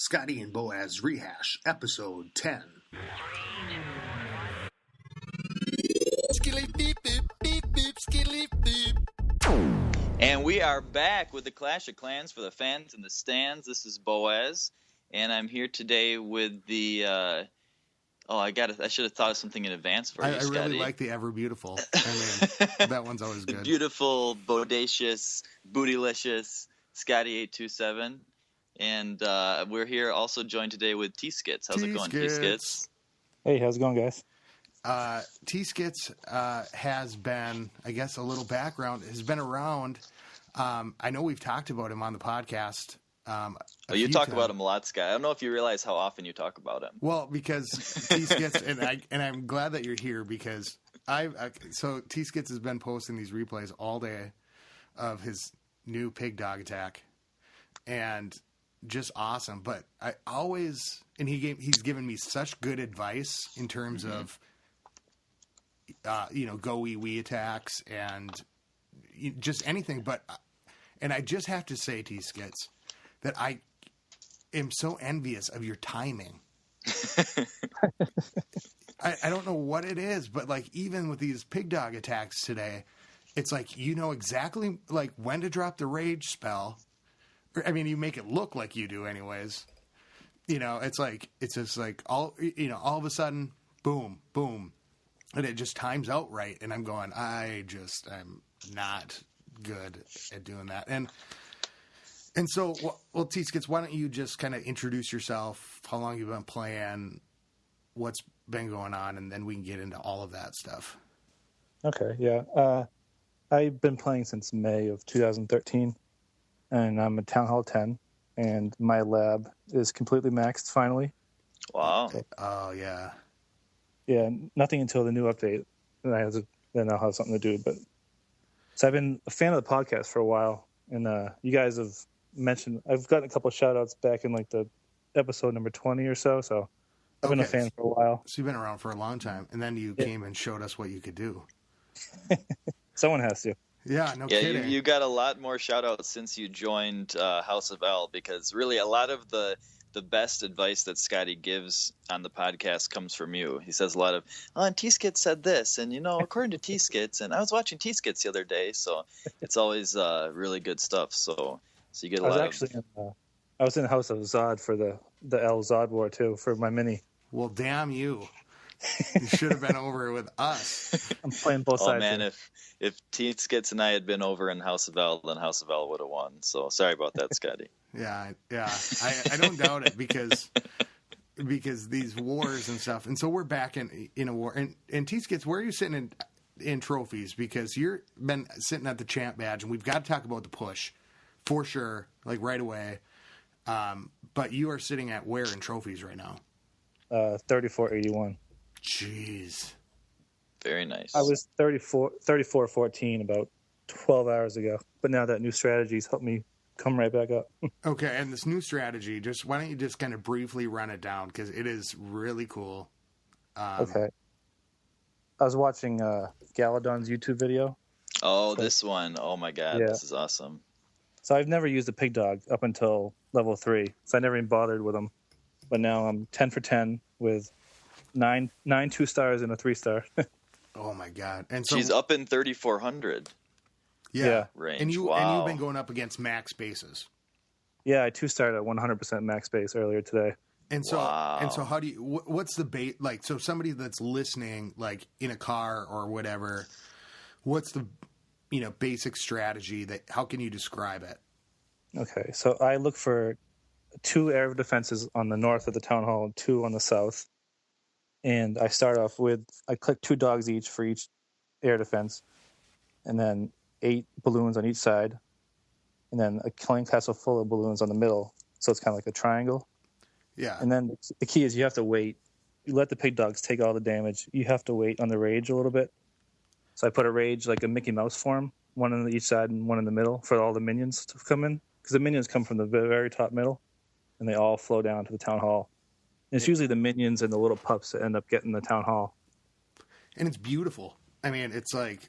Scotty and Boaz Rehash, Episode 10. And we are back with the Clash of Clans for the fans in the stands. This is Boaz, and I'm here today with the. I should have thought of something in advance for you, Scotty. I really like the Ever Beautiful. I mean, that one's always good. Beautiful, bodacious, bootylicious Scotty 827, and we're here also joined today with Tskits. How's it going, Tskits? Hey, how's it going, guys? Tskits has been, I guess, a little background, has been around. I know we've talked about him on the podcast. You talk about him a lot, Scott. I don't know if you realize how often you talk about him. Well, because Tskits, and I'm glad that you're here because so Tskits has been posting these replays all day of his new pig dog attack, and just awesome. But I always, and he's given me such good advice in terms of go wee attacks and just anything. But and I just have to say, Tskits, that I am so envious of your timing. I don't know what it is, but like even with these pig dog attacks today, it's like you know exactly like when to drop the rage spell. I mean, you make it look like you do, anyways. It's just like all of a sudden, boom, boom, and it just times out right. And I'm going, I'm not good at doing that. And so, well, Tskits, why don't you just kind of introduce yourself, how long you've been playing, what's been going on, and then we can get into all of that stuff. Okay, yeah. I've been playing since May of 2013, and I'm at Town Hall 10, and my lab is completely maxed finally. Wow. Oh, yeah. Yeah, nothing until the new update. Then I'll have something to do. But so I've been a fan of the podcast for a while, and you guys have mentioned, I've gotten a couple of shout outs back in like the episode number 20 or so. So I've been a fan for a while. So you've been around for a long time, and then you came and showed us what you could do. Someone has to. Yeah, no kidding. You got a lot more shout outs since you joined House of L, because really a lot of the best advice that Scotty gives on the podcast comes from you. He says a lot of, and Tskits said this, and according to Tskits, and I was watching Tskits the other day, so it's always really good stuff. So you get a lot of... I was in House of Zod for the L Zod War too, for my mini. Well, damn you. You should have been over with us. I'm playing both sides. Oh, man, if Tskits and I had been over in House of L, then House of L would have won. So sorry about that, Scotty. Yeah. I don't doubt it because these wars and stuff. And so we're back in a war. And Tskits, where are you sitting in trophies? Because you've been sitting at the champ badge, and we've got to talk about the push for sure, like right away. But you are sitting at where in trophies right now? 3481. Jeez. Very nice. I was 34-14 about 12 hours ago. But now that new strategy's helped me come right back up. Okay, and this new strategy, why don't you just kind of briefly run it down, because it is really cool. Okay. I was watching Galadon's YouTube video. Oh, this one. Oh, my God. Yeah. This is awesome. So I've never used a pig dog up until level 3, so I never even bothered with them. But now I'm 10 for 10 with nine 2-stars and a 3-star. Oh, my God. And so she's up in 3,400. Yeah. Range. And you've Wow. been going up against max bases. Yeah, I 2-starred at 100% max base earlier today. And so, Wow. how do you? What's the bait? Like, so somebody that's listening, like in a car or whatever, what's the basic strategy how can you describe it? Okay, so I look for 2 air defenses on the north of the town hall and 2 on the south. And I start off with, I click 2 dogs each for each air defense, and then 8 balloons on each side, and then a killing castle full of balloons on the middle. So it's kind of like a triangle. Yeah. And then the key is you have to wait. You let the pig dogs take all the damage. You have to wait on the rage a little bit. So I put a rage like a Mickey Mouse form, 1 on each side and 1 in the middle for all the minions to come in. Because the minions come from the very top middle, and they all flow down to the town hall. And it's usually the minions and the little pups that end up getting the town hall. And it's beautiful. I mean, it's like,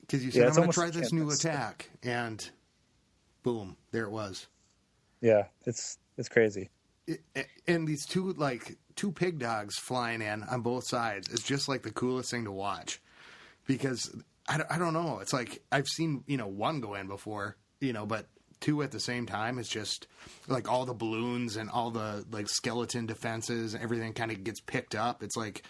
because you said, I'm going to try this new attack, and boom, there it was. Yeah, it's crazy. and these two pig dogs flying in on both sides is just like the coolest thing to watch, because I don't know. It's like I've seen, one go in before, but two at the same time, it's just like all the balloons and all the like skeleton defenses and everything kind of gets picked up. It's like,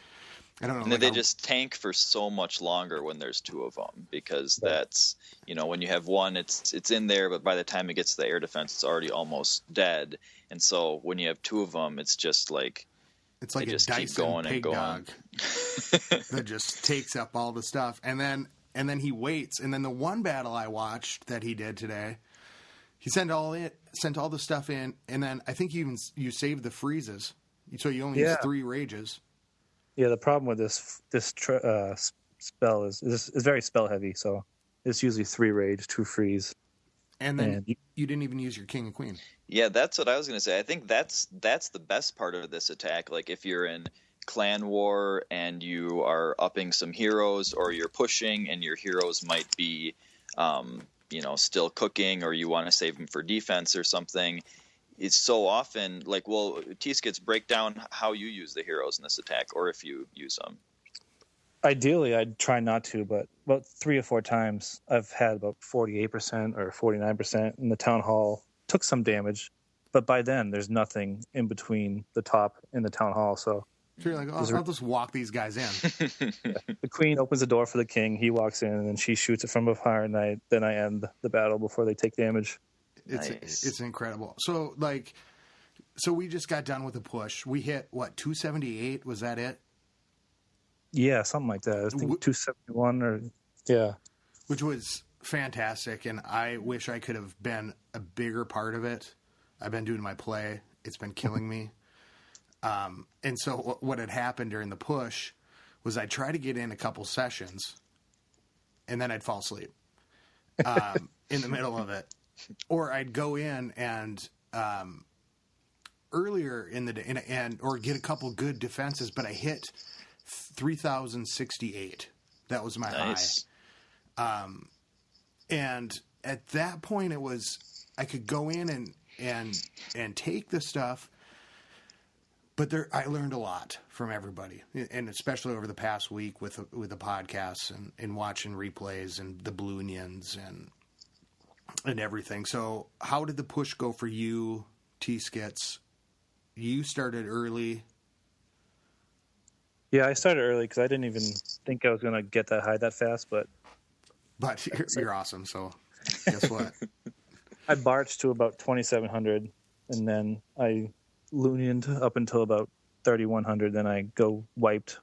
I don't know. And they just tank for so much longer when there's two of them, because that's, when you have one, it's in there, but by the time it gets to the air defense, it's already almost dead. And so when you have two of them, it's just like, it's like they a just Dyson keep going pig and going. dog that just takes up all the stuff. And then he waits. And then the one battle I watched that he did today, he sent all the stuff in, and then I think you saved the freezes, so you only use 3 rages. Yeah, the problem with this spell is very spell heavy, so it's usually 3 rage, 2 freeze. And then you didn't even use your king and queen. Yeah, that's what I was going to say. I think that's the best part of this attack. Like if you're in clan war and you are upping some heroes, or you're pushing and your heroes might be still cooking, or you want to save them for defense or something. It's so often like, well, Tskits, break down how you use the heroes in this attack, or if you use them. Ideally, I'd try not to, but about 3 or 4 times I've had about 48% or 49% in the town hall. Took some damage, but by then there's nothing in between the top and the town hall. So you're like, I'll just walk these guys in. Yeah. The queen opens the door for the king. He walks in, and then she shoots it from behind. And then I end the battle before they take damage. It's incredible. So we just got done with the push. We hit 278? Was that it? Yeah, something like that. I think 271 or yeah. Which was fantastic, and I wish I could have been a bigger part of it. I've been doing my play. It's been killing me. And so what had happened during the push was I'd try to get in a couple sessions, and then I'd fall asleep in the middle of it. Or I'd go in and earlier in the day or get a couple good defenses, but I hit 3,068. That was my high. And at that point, it was I could go in and take the stuff. But I learned a lot from everybody, and especially over the past week with the podcasts and watching replays and the Balloonians and everything. So how did the push go for you, Tskits? You started early. Yeah, I started early because I didn't even think I was going to get that high that fast. But you're awesome, so guess what? I barched to about 2,700, and then I loonioned up until about 3,100. Then I go wiped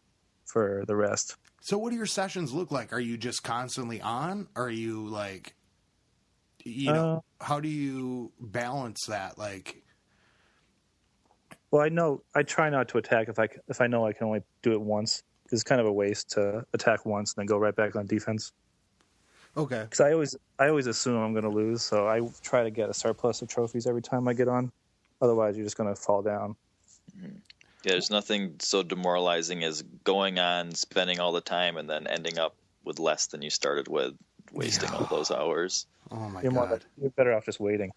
for the rest. So what do your sessions look like? Are you just constantly on? Or are you like, how do you balance that? Like, well, I try not to attack if I know I can only do it once. It's kind of a waste to attack once and then go right back on defense. Okay. Because I always assume I'm going to lose, so I try to get a surplus of trophies every time I get on. Otherwise, you're just going to fall down. Yeah, there's nothing so demoralizing as going on, spending all the time, and then ending up with less than you started with, wasting all those hours. Oh my God! You're better off just waiting.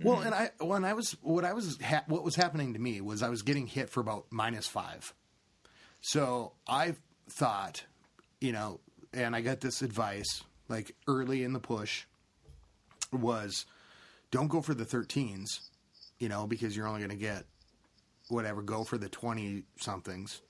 Well, and what was happening to me was I was getting hit for about -5. So I thought, and I got this advice like early in the push was, don't go for the 13s. Because you're only going to get whatever, go for the 20 somethings.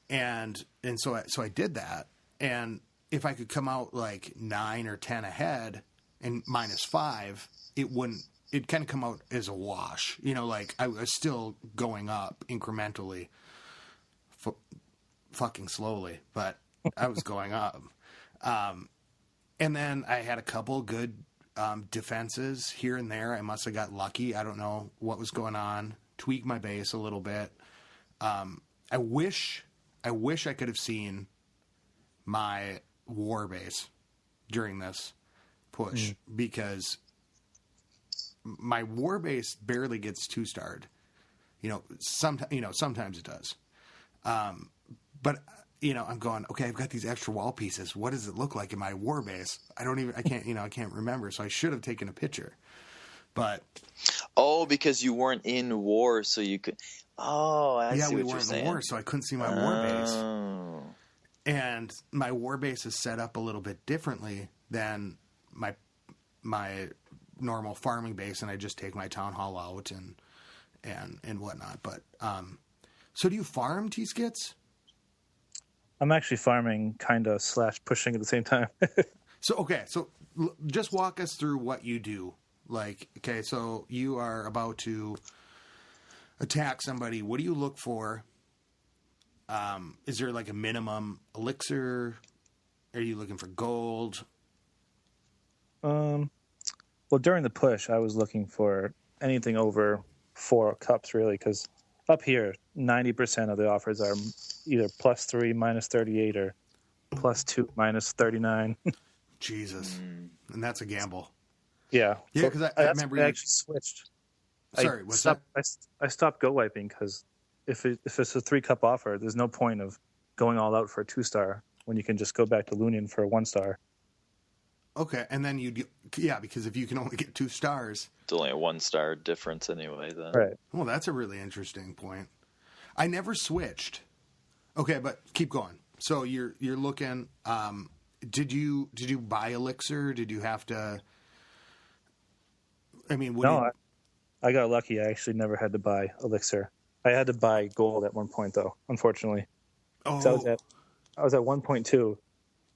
And so I did that. And if I could come out like 9 or 10 ahead and -5, it'd kind of come out as a wash, like I was still going up incrementally, fucking slowly, but I was going up. And then I had a couple good defenses here and there. I must have got lucky. I don't know what was going on. Tweak my base a little bit. I wish I could have seen my war base during this push because my war base barely gets 2-starred. Sometimes it does. But I'm going, okay, I've got these extra wall pieces. What does it look like in my war base? I can't remember. So I should have taken a picture. But because you weren't in war, so you could. Oh, I see we what you're weren't in saying. the war, so I couldn't see my war base. Oh. And my war base is set up a little bit differently than my normal farming base, and I just take my town hall out and whatnot. But so do you farm Tskits? I'm actually farming kind of / pushing at the same time. So just walk us through what you do. Like, okay, so you are about to attack somebody. What do you look for? Is there like a minimum elixir? Are you looking for gold? Well, during the push, I was looking for anything over 4 cups, really, because up here, 90% of the offers are either +3 -38 or +2 -39. Jesus, and that's a gamble. Yeah, because I remember I actually switched. Sorry, what's that? I stopped go wiping because if it's a 3-cup offer, there's no point of going all out for a 2-star when you can just go back to Lunian for a 1-star. Okay, and then because if you can only get 2 stars, It's only a 1-star difference anyway. Then. Right. well, that's a really interesting point. I never switched. Okay, but keep going. So you're looking. Did you buy elixir? Did you have to? I mean, I got lucky. I actually never had to buy elixir. I had to buy gold at one point, though. Unfortunately, So I was at 1.2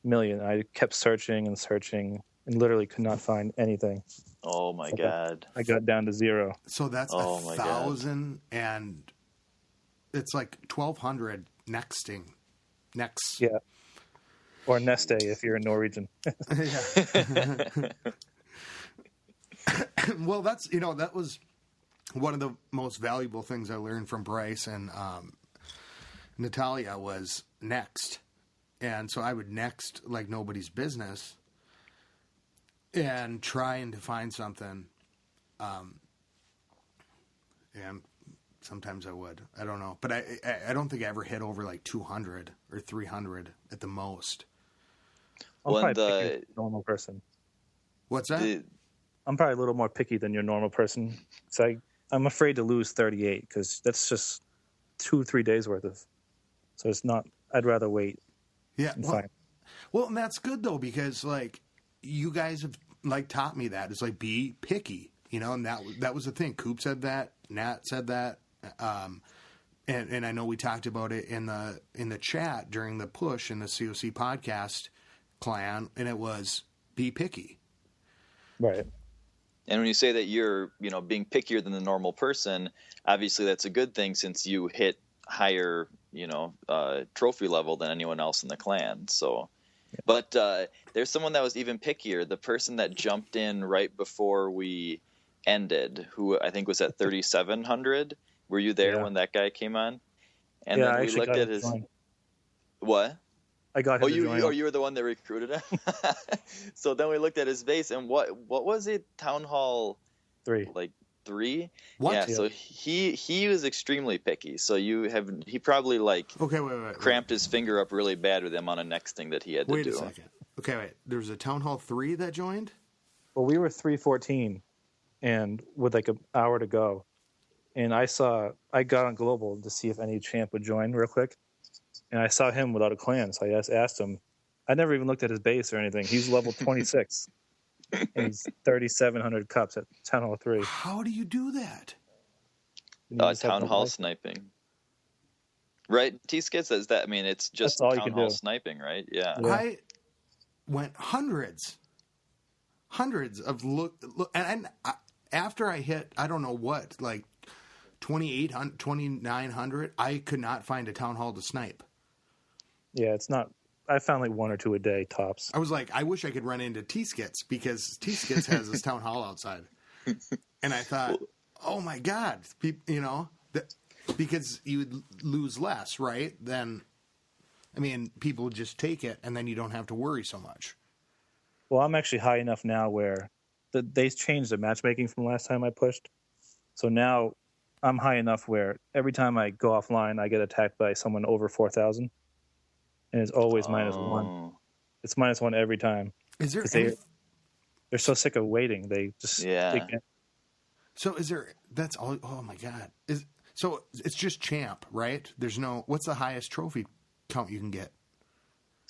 million. I kept searching and literally could not find anything. Oh my God! I got down to 0. So that's 1,000, and it's like 1,200 nexting. Yeah. Or Neste if you're in Norwegian. Well, that was one of the most valuable things I learned from Bryce and Natalia was next. And so I would next like nobody's business and trying to find something. And sometimes I would. I don't know. But I don't think I ever hit over like 200 or 300 at the most. I'm probably picky than a normal person. What's that? I'm probably a little more picky than your normal person. So I'm afraid to lose 38 because that's just 2-3 days worth of. So it's not. I'd rather wait. Yeah. Well, and that's good though because like you guys have like taught me that it's like be picky, and that was the thing. Coop said that. Nat said that. And I know we talked about it in the chat during the push in the COC podcast clan, and it was be picky. Right. And when you say that you're, being pickier than the normal person, obviously that's a good thing since you hit higher, trophy level than anyone else in the clan. So, but there's someone that was even pickier. The person that jumped in right before we ended, who I think was at 3,700. Were you there when that guy came on? And then we looked at his. What? I got him. You were the one that recruited him. So then we looked at his base, and what was it? Town Hall 3. Like 3? What? Yeah. So he was extremely picky. So he probably wait. Cramped his finger up really bad with him on a next thing that he had to do. Wait a second. Okay, wait. There was a Town Hall 3 that joined. Well, we were 314, and with like an hour to go, and I got on Global to see if any champ would join real quick. And I saw him without a clan, so I just asked him. I never even looked at his base or anything. He's level 26, and he's 3,700 cups at Town Hall 3. How do you do that? Town Hall sniping. Right? Tskits says that. I mean, it's just Town Hall sniping, right? Yeah. I went hundreds of and after I hit, I don't know what, like 2,800, 2,900, I could not find a Town Hall to snipe. Yeah, it's not. I found like 1 or 2 a day tops. I was like, I wish I could run into Tskits because Tskits has this Town Hall outside. And I thought, oh my God, because you would lose less, right? Then, people would just take it and then you don't have to worry so much. Well, I'm actually high enough now where they changed the matchmaking from last time I pushed. So now I'm high enough where every time I go offline, I get attacked by someone over 4,000. And it's always -1. It's -1 every time. Is there they're so sick of waiting. They just So is there? That's all. Oh my god! So it's just champ, right? There's no. What's the highest trophy count you can get?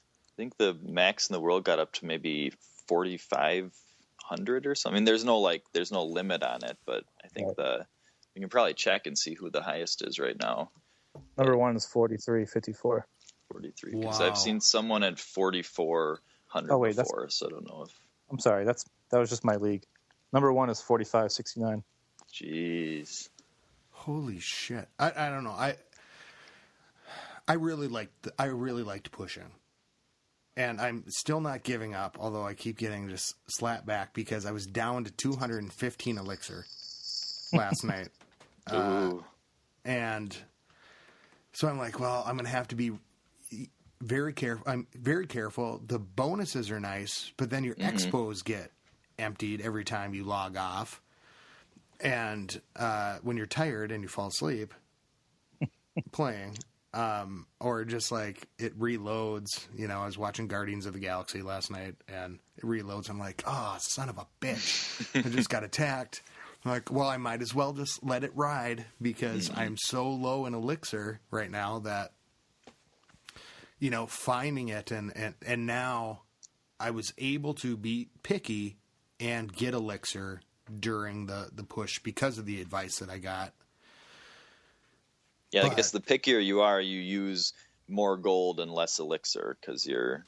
I think the max in the world got up to maybe 4,500 or something. There's no limit on it, but I think we can probably check and see who the highest is right now. Number one is 4354. 43, because I've seen someone at 4,400 before, so I don't know if... I'm sorry, that was just my league. Number one is 4569. Jeez. Holy shit. I don't know. I really liked pushing. And I'm still not giving up, although I keep getting just slapped back because I was down to 215 elixir last night. And so I'm like, well, I'm going to have to be very careful. I'm very careful. The bonuses are nice, but then your expos get emptied every time you log off. And when you're tired and you fall asleep playing, or just like it reloads, I was watching Guardians of the Galaxy last night and it reloads. I'm like, oh, son of a bitch. I just got attacked. I'm like, well, I might as well just let it ride because I'm so low in elixir right now that, finding it and now I was able to be picky and get elixir during the push because of the advice that I got. Yeah, I guess the pickier you are, you use more gold and less elixir because you're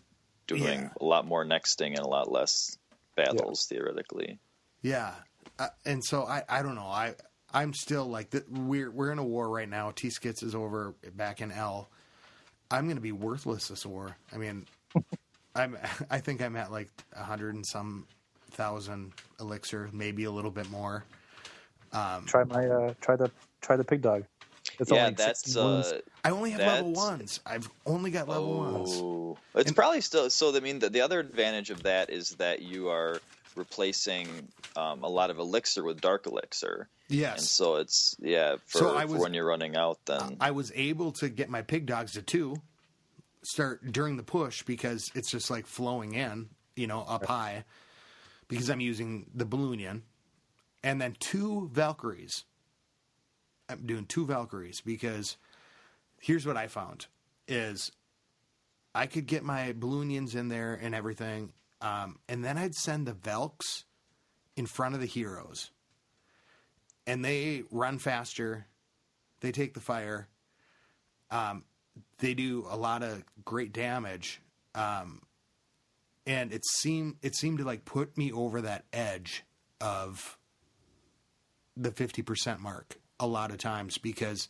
doing a lot more nexting and a lot less battles, theoretically. Yeah. And so I don't know. I'm still like we're in a war right now. Tskits is over back in L. I'm going to be worthless this war. I mean, I think I'm at like 100 and some thousand elixir, maybe a little bit more. Try the pig dog. I only have level ones. I've only got level ones. It's probably still. So I mean, the other advantage of that is that you are replacing a lot of elixir with dark elixir. Yes. And so it's for when you're running out. Then I was able to get my pig dogs to 2 start during the push because it's just like flowing in, up high because I'm using the Balloonian, and then 2 Valkyries. I'm doing 2 Valkyries because here's what I found is I could get my Balloonians in there and everything, and then I'd send the Velks in front of the heroes, and they run faster, they take the fire, they do a lot of great damage, and it seemed to like put me over that edge of the 50% mark a lot of times because,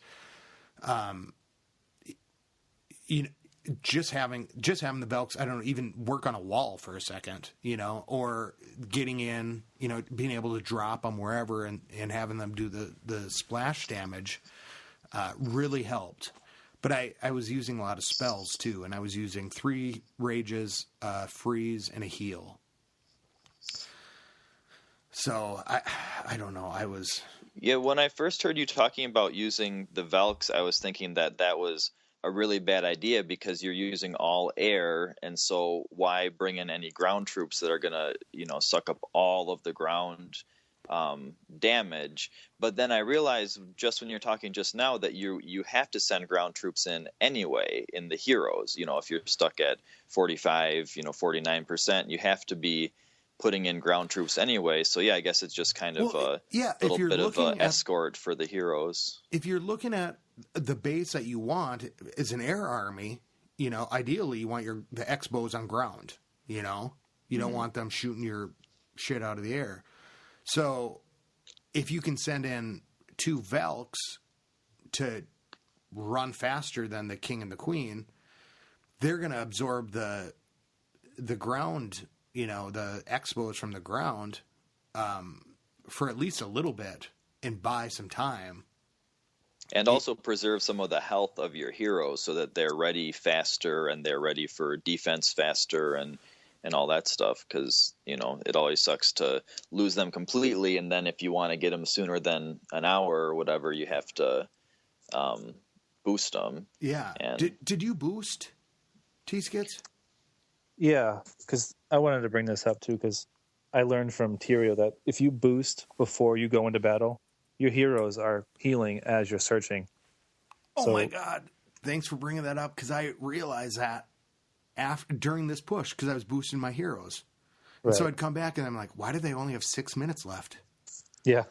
just having the Velks, I don't know, even work on a wall for a second, or getting in, being able to drop them wherever and having them do the splash damage, really helped. But I was using a lot of spells too, and I was using 3 rages, freeze, and a heal. So I don't know. When I first heard you talking about using the Velks, I was thinking that was a really bad idea because you're using all air, and so why bring in any ground troops that are gonna, suck up all of the ground damage? But then I realized just when you're talking just now that you have to send ground troops in anyway in the heroes. If you're stuck at 45, 49%, you have to be putting in ground troops anyway. So I guess it's just kind of a little bit of an escort for the heroes. If you're looking at the base that you want is an air army, ideally you want the X-bows on ground, you don't want them shooting your shit out of the air. So if you can send in 2 Velks to run faster than the king and the queen, they're going to absorb the ground, the X-bows from the ground, for at least a little bit and buy some time. And also preserve some of the health of your heroes so that they're ready faster and they're ready for defense faster and all that stuff. Because, it always sucks to lose them completely. And then if you want to get them sooner than an hour or whatever, you have to boost them. Yeah. And did you boost Tskits? Yeah, because I wanted to bring this up too because I learned from Tyrio that if you boost before you go into battle, your heroes are healing as you're searching. Oh my God. Thanks for bringing that up, because I realized that during this push, because I was boosting my heroes. And so I'd come back and I'm like, why do they only have 6 minutes left? Yeah.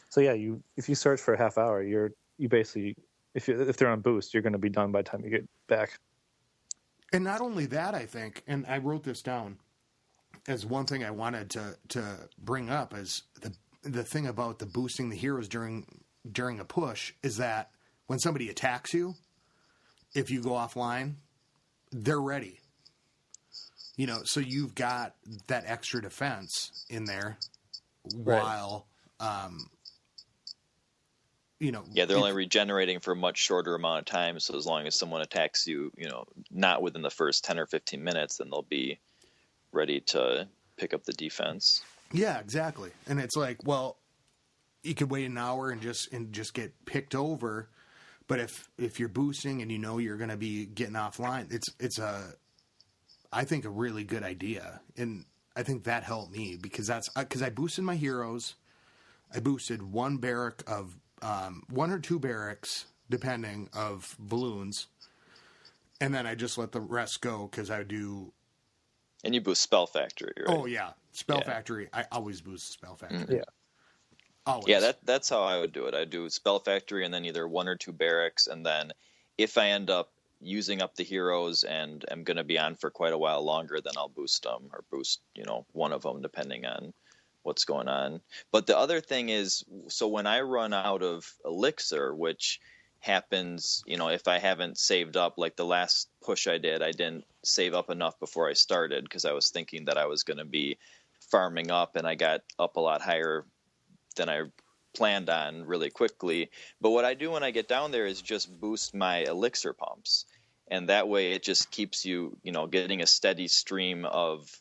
So yeah, if you search for a half hour, you basically, if they're on boost, you're going to be done by the time you get back. And not only that, I think, and I wrote this down as one thing I wanted to bring up, is the thing about the boosting the heroes during a push is that when somebody attacks you, if you go offline, they're ready. You know, so you've got that extra defense in there while, you know. Yeah, they're only regenerating for a much shorter amount of time. So as long as someone attacks you, you know, not within the first 10 or 15 minutes, then they'll be ready to pick up the defense. Yeah, exactly. And it's like, well, you could wait an hour and just get picked over. But if you're boosting and you know you're going to be getting offline, it's I think a really good idea. And I think that helped me because I boosted my heroes. I boosted one barrack of, one or two barracks, depending, of balloons. And then I just let the rest go because I do. And you boost Spell Factory, right? Oh, yeah. Spell Factory. I always boost Spell Factory. Mm-hmm. Yeah. Always. Yeah, that's how I would do it. I do Spell Factory and then either one or two barracks. And then if I end up using up the heroes and am going to be on for quite a while longer, then I'll boost them or boost, you know, one of them depending on what's going on. But the other thing is, so when I run out of elixir, which happens, you know, if I haven't saved up, like the last push I didn't save up enough before I started because I was thinking that I was going to be farming up, and I got up a lot higher than I planned on really quickly. But what I do when I get down there is just boost my elixir pumps, and that way it just keeps you, you know, getting a steady stream of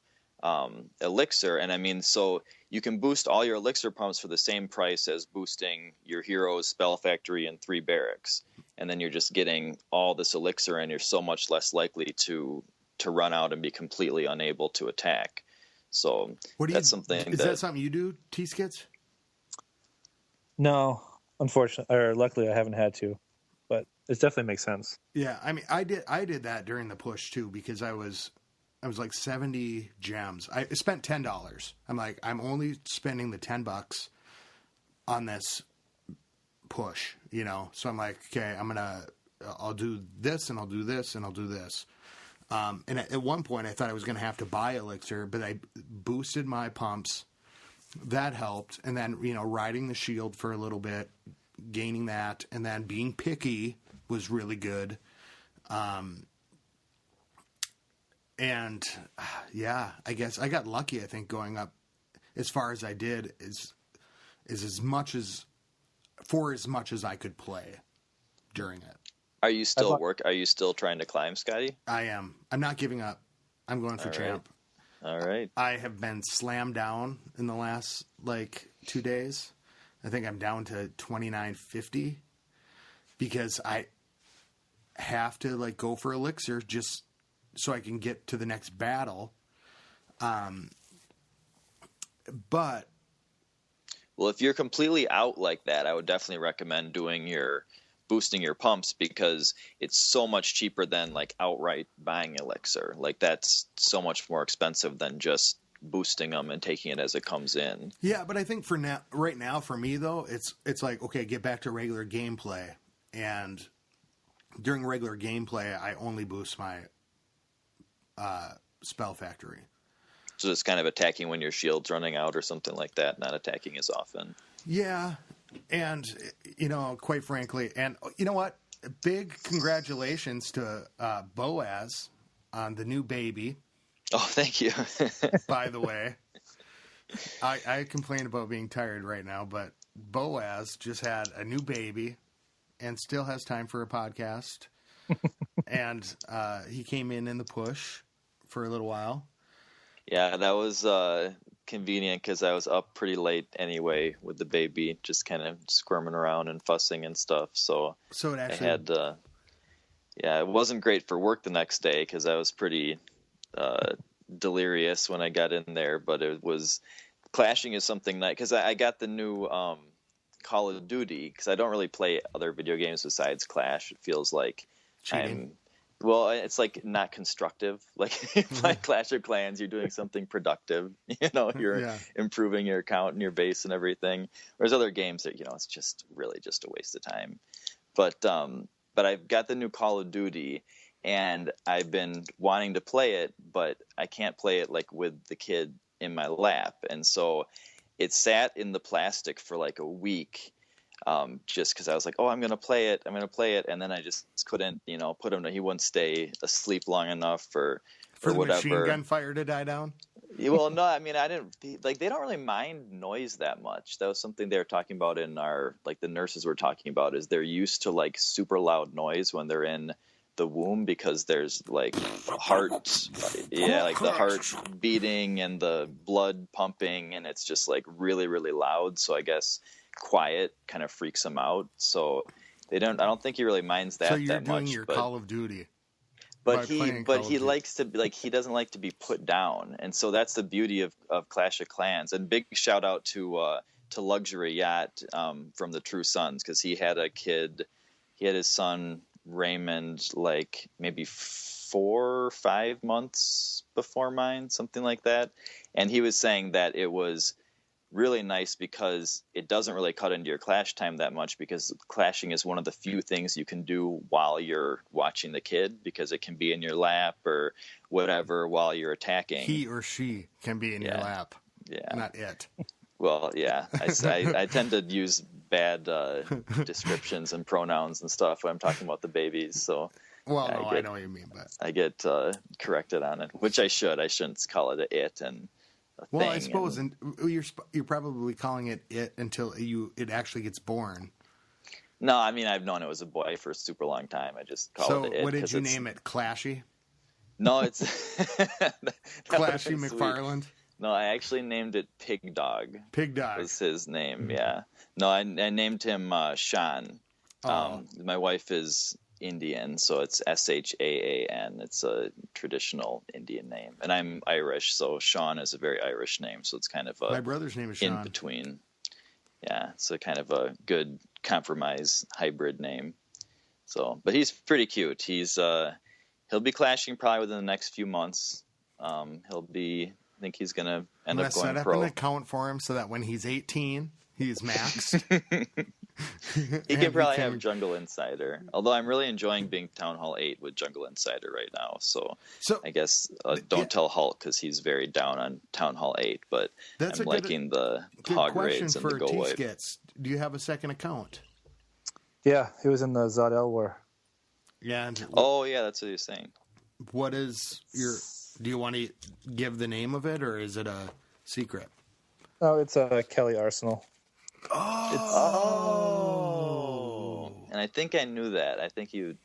elixir. And I mean, so you can boost all your elixir pumps for the same price as boosting your heroes, Spell Factory, and 3 barracks, and then you're just getting all this elixir, and you're so much less likely to run out and be completely unable to attack. So that's something. Is that something you do, Tskits? No, unfortunately, or luckily, I haven't had to, but it definitely makes sense. Yeah, I mean, I did that during the push too because I was like 70 gems. I spent $10. I'm like, I'm only spending the $10 on this push, you know. So I'm like, okay, I'll do this and I'll do this and I'll do this. And at one point, I thought I was going to have to buy elixir, but I boosted my pumps. That helped. And then, you know, riding the shield for a little bit, gaining that, and then being picky was really good. And yeah, I guess I got lucky. I think going up as far as I did is as much as I could play during it. Are you still Are you still trying to climb, Scotty? I am. I'm not giving up. I'm going for champ. All right. I have been slammed down in the last 2 days. I think I'm down to 29.50 because I have to go for elixir just so I can get to the next battle. But well, if you're completely out like that, I would definitely recommend boosting your pumps because it's so much cheaper than outright buying elixir. That's so much more expensive than just boosting them and taking it as it comes in. Yeah, but I think right now for me though, it's like, okay, get back to regular gameplay, and during regular gameplay, I only boost my Spell Factory. So it's kind of attacking when your shield's running out or something like that, not attacking as often. Yeah. And, quite frankly, and you know what? Big congratulations to Boaz on the new baby. Oh, thank you. By the way, I complain about being tired right now, but Boaz just had a new baby and still has time for a podcast. And he came in the push for a little while. Yeah, that was convenient because I was up pretty late anyway with the baby, just kind of squirming around and fussing and stuff. So it actually it wasn't great for work the next day because I was pretty delirious when I got in there, but it was clashing is something that because I got the new Call of Duty because I don't really play other video games besides Clash. It feels like Cheating. it's like not constructive. Like you play Clash of Clans, you're doing something productive. You're improving your account and your base and everything. Whereas other games that it's just really just a waste of time. But I've got the new Call of Duty, and I've been wanting to play it, but I can't play it like with the kid in my lap, and so it sat in the plastic for like a week. Just because I was like, oh, I'm going to play it. And then I just couldn't, put him, he wouldn't stay asleep long enough for the whatever. Machine gun fire to die down? Well, no, I mean, I didn't, they don't really mind noise that much. That was something they were talking about in the nurses were talking about, is they're used to like super loud noise when they're in the womb because there's like heart, like the heart beating and the blood pumping, and it's just like really, really loud. So I guess quiet kind of freaks him out, so I don't think he really minds that. So you're that doing much, your Call of Duty, but he likes to like he doesn't like to be put down, and so that's the beauty of Clash of Clans. And big shout out to Luxury Yacht from the True Sons, because he had his son Raymond like maybe 4 or 5 months before mine, something like that, and he was saying that it was really nice because it doesn't really cut into your clash time that much, because clashing is one of the few things you can do while you're watching the kid, because it can be in your lap or whatever while you're attacking. He or she can be in your lap. Yeah. Not it. Well, yeah. I tend to use bad descriptions and pronouns and stuff when I'm talking about the babies. So well, no, I know what you mean, but I get corrected on it, which I should. I shouldn't call it it and well, I suppose, and you're probably calling it until it actually gets born. No, I mean, I've known it was a boy for a super long time. I just called it it. So what did you name it? Clashy? No, it's Clashy McFarland. No, I actually named it Pig Dog. Pig Dog was his name. Yeah. No, I named him Sean. My wife is Indian, so it's Shaan. It's a traditional Indian name, and I'm Irish, so Sean is a very Irish name. So it's kind of my brother's name is Sean. In between. Yeah, so kind of a good compromise hybrid name. So, but he's pretty cute. He'll be clashing probably within the next few months. I think he's gonna end up going set up pro. an account for him so that when he's 18, he's maxed. He can probably have Jungle Insider. Although I'm really enjoying being Town Hall 8 with Jungle Insider right now. So I guess don't tell Hulk, because he's very down on Town Hall 8. But I'm liking the hog raids and the go wipe. Tskits. Do you have a second account? Yeah, he was in the Zod War. Yeah. That's what he was saying. What is your... Do you want to give the name of it, or is it a secret? Oh, it's Kelly Arsenal. Oh. And I think I knew that. I think you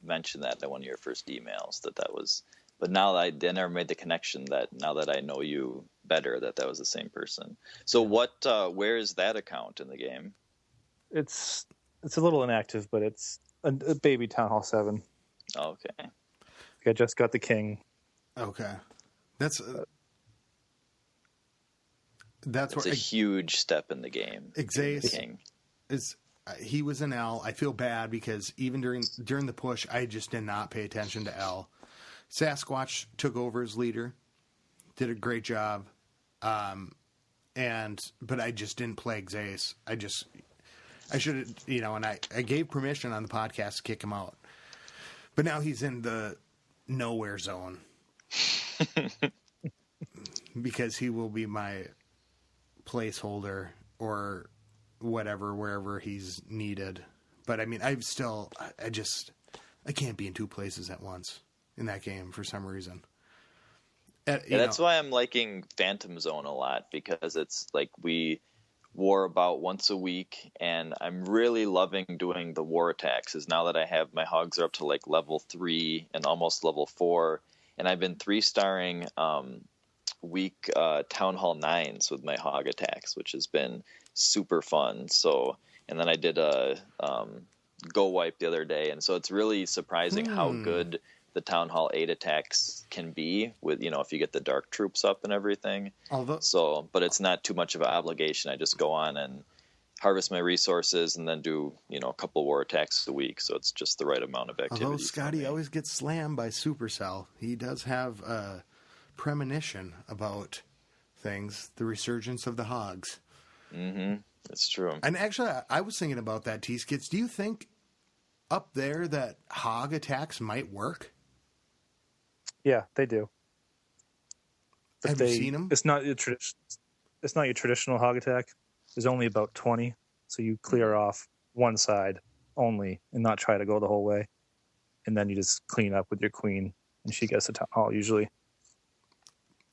mentioned that in one of your first emails that was. But now I never made the connection that now that I know you better, that was the same person. So where is that account in the game? It's a little inactive, but it's a baby Town Hall 7. Oh, okay. I just got the king. Okay, that's a huge step in the game. Xace he was an L. I feel bad because even during the push, I just did not pay attention to L. Sasquatch took over as leader, did a great job, but I just didn't play Xace. I should have, and I gave permission on the podcast to kick him out, but now he's in the nowhere zone. Because he will be my placeholder or whatever wherever he's needed. But I mean, I can't be in two places at once in that game for some reason. That's why I'm liking Phantom Zone a lot, because it's like we war about once a week, and I'm really loving doing the war attacks. Is now that I have my hogs are up to like level 3 and almost level 4. And I've been 3-starring week Town Hall 9s with my hog attacks, which has been super fun. So, and then I did a go wipe the other day, and so it's really surprising how good the Town Hall 8 attacks can be with, if you get the dark troops up and everything. But it's not too much of an obligation. I just go on and harvest my resources and then do, a couple war attacks a week. So it's just the right amount of activity. Although Scotty always gets slammed by Supercell, he does have a premonition about things, the resurgence of the hogs. Mm-hmm. That's true. And actually, I was thinking about that, Tskits. Do you think up there that hog attacks might work? Yeah, they do. Have you seen them? It's not your traditional hog attack. There's only about 20, so you clear off one side only and not try to go the whole way. And then you just clean up with your queen, and she gets the Town Hall usually.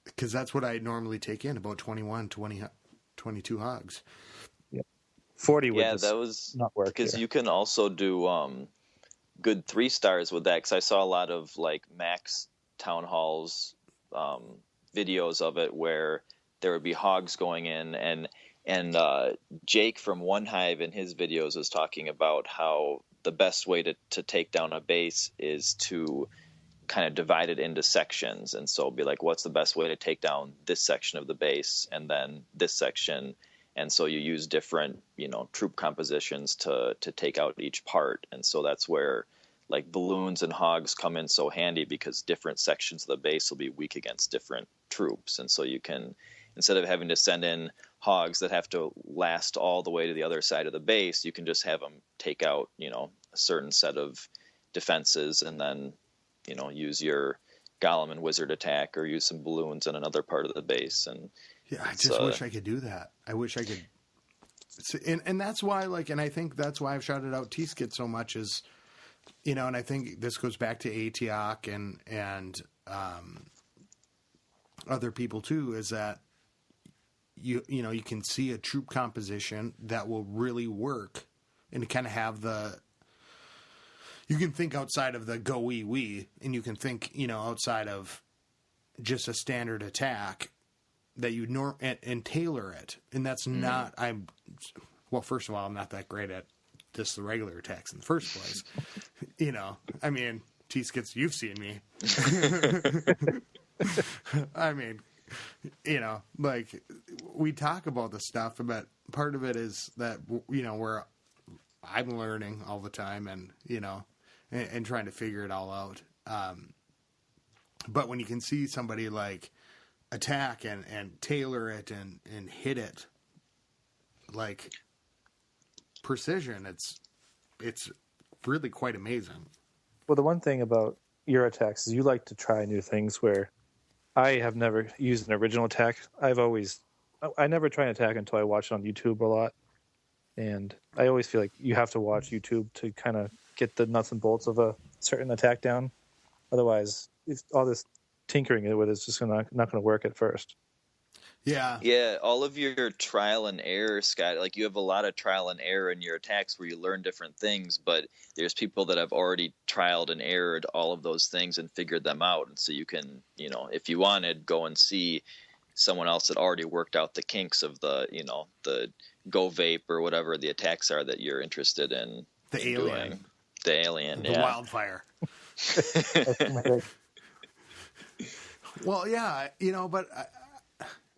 Because that's what I normally take in, about 21, 20, 22 hogs. Yep. 40 would that was not work. Because here. you can also do good 3-stars with that, because I saw a lot of like Max Town Halls videos of it where there would be hogs going in, and Jake from One Hive in his videos was talking about how the best way to take down a base is to kind of divide it into sections. And so be like, what's the best way to take down this section of the base and then this section? And so you use different, troop compositions to take out each part. And so that's where like balloons and hogs come in so handy, because different sections of the base will be weak against different troops. And so you can, instead of having to send in hogs that have to last all the way to the other side of the base, you can just have them take out, a certain set of defenses, and then, use your Golem and Wizard attack, or use some balloons in another part of the base. And yeah, I just wish I could do that. I wish I could. And that's why, and I think that's why I've shouted out Tskits so much is, and I think this goes back to Atiok and other people too, is that you can see a troop composition that will really work and kind of have you can think outside of the go wee, and you can think, outside of just a standard attack that you and tailor it. And that's not, first of all, I'm not that great at just the regular attacks in the first place. Tskits, you've seen me. We talk about the stuff, but part of it is that, where I'm learning all the time and trying to figure it all out. But when you can see somebody attack and tailor it and hit it precision, it's really quite amazing. Well, the one thing about your attacks is you like to try new things, where I have never used an original attack. I never try an attack until I watch it on YouTube a lot. And I always feel like you have to watch YouTube to kind of get the nuts and bolts of a certain attack down. Otherwise, all this tinkering with it is just not going to work at first. Yeah. Yeah, all of your trial and error, Scott, you have a lot of trial and error in your attacks where you learn different things, but there's people that have already trialed and errored all of those things and figured them out. And so you can, if you wanted, go and see someone else that already worked out the kinks of the go vape or whatever the attacks are that you're interested in. The alien. Doing. The alien, the wildfire. Well, yeah, but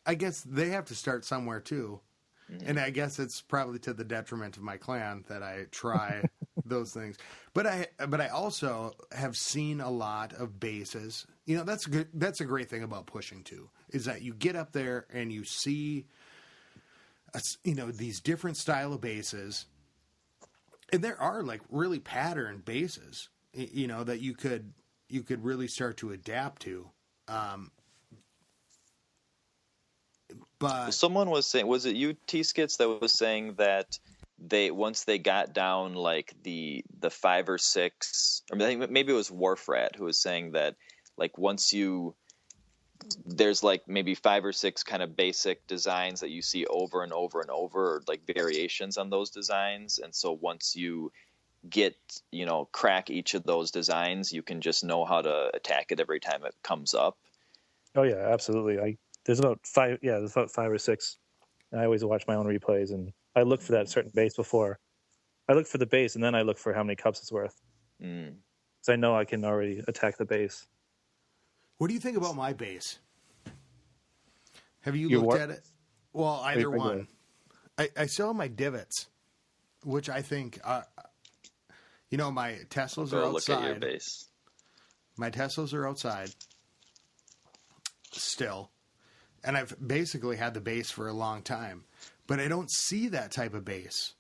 I guess they have to start somewhere too. Mm-hmm. And I guess it's probably to the detriment of my clan that I try those things. But I also have seen a lot of bases. That's good. That's a great thing about pushing too, is that you get up there and you see, these different style of bases. And there are really patterned bases, that you could really start to adapt to. But someone was saying, was it you, Tskits, that was saying that once they got down the 5 or 6, I think maybe it was Warfrat who was saying that there's maybe 5 or 6 kind of basic designs that you see over and over and over, or variations on those designs. And so once you get, crack each of those designs, you can just know how to attack it every time it comes up. Oh yeah, absolutely. There's about 5 or 6. And I always watch my own replays, and I look for that certain base before. I look for the base, and then I look for how many cups it's worth. Mm. because I know I can already attack the base. What do you think about my base? Have you Your looked what? at it? Well, either Regular. one. I still have my divots, which I think, my Teslas Go are look at your outside. base. My Teslas are outside still. And I've basically had the base for a long time. But I don't see that type of base.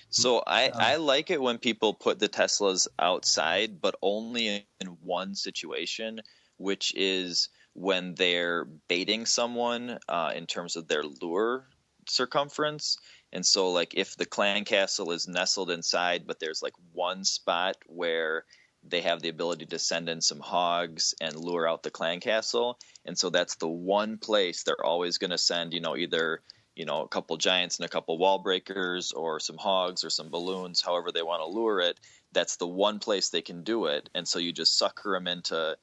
So I like it when people put the Teslas outside, but only in one situation, which is when they're baiting someone in terms of their lure circumference. And so, like, if the clan castle is nestled inside, but there's like one spot where they have the ability to send in some hogs and lure out the clan castle, and so that's the one place they're always going to send, either a couple giants and a couple wall breakers, or some hogs or some balloons, however they want to lure it. That's the one place they can do it, and so you just sucker them into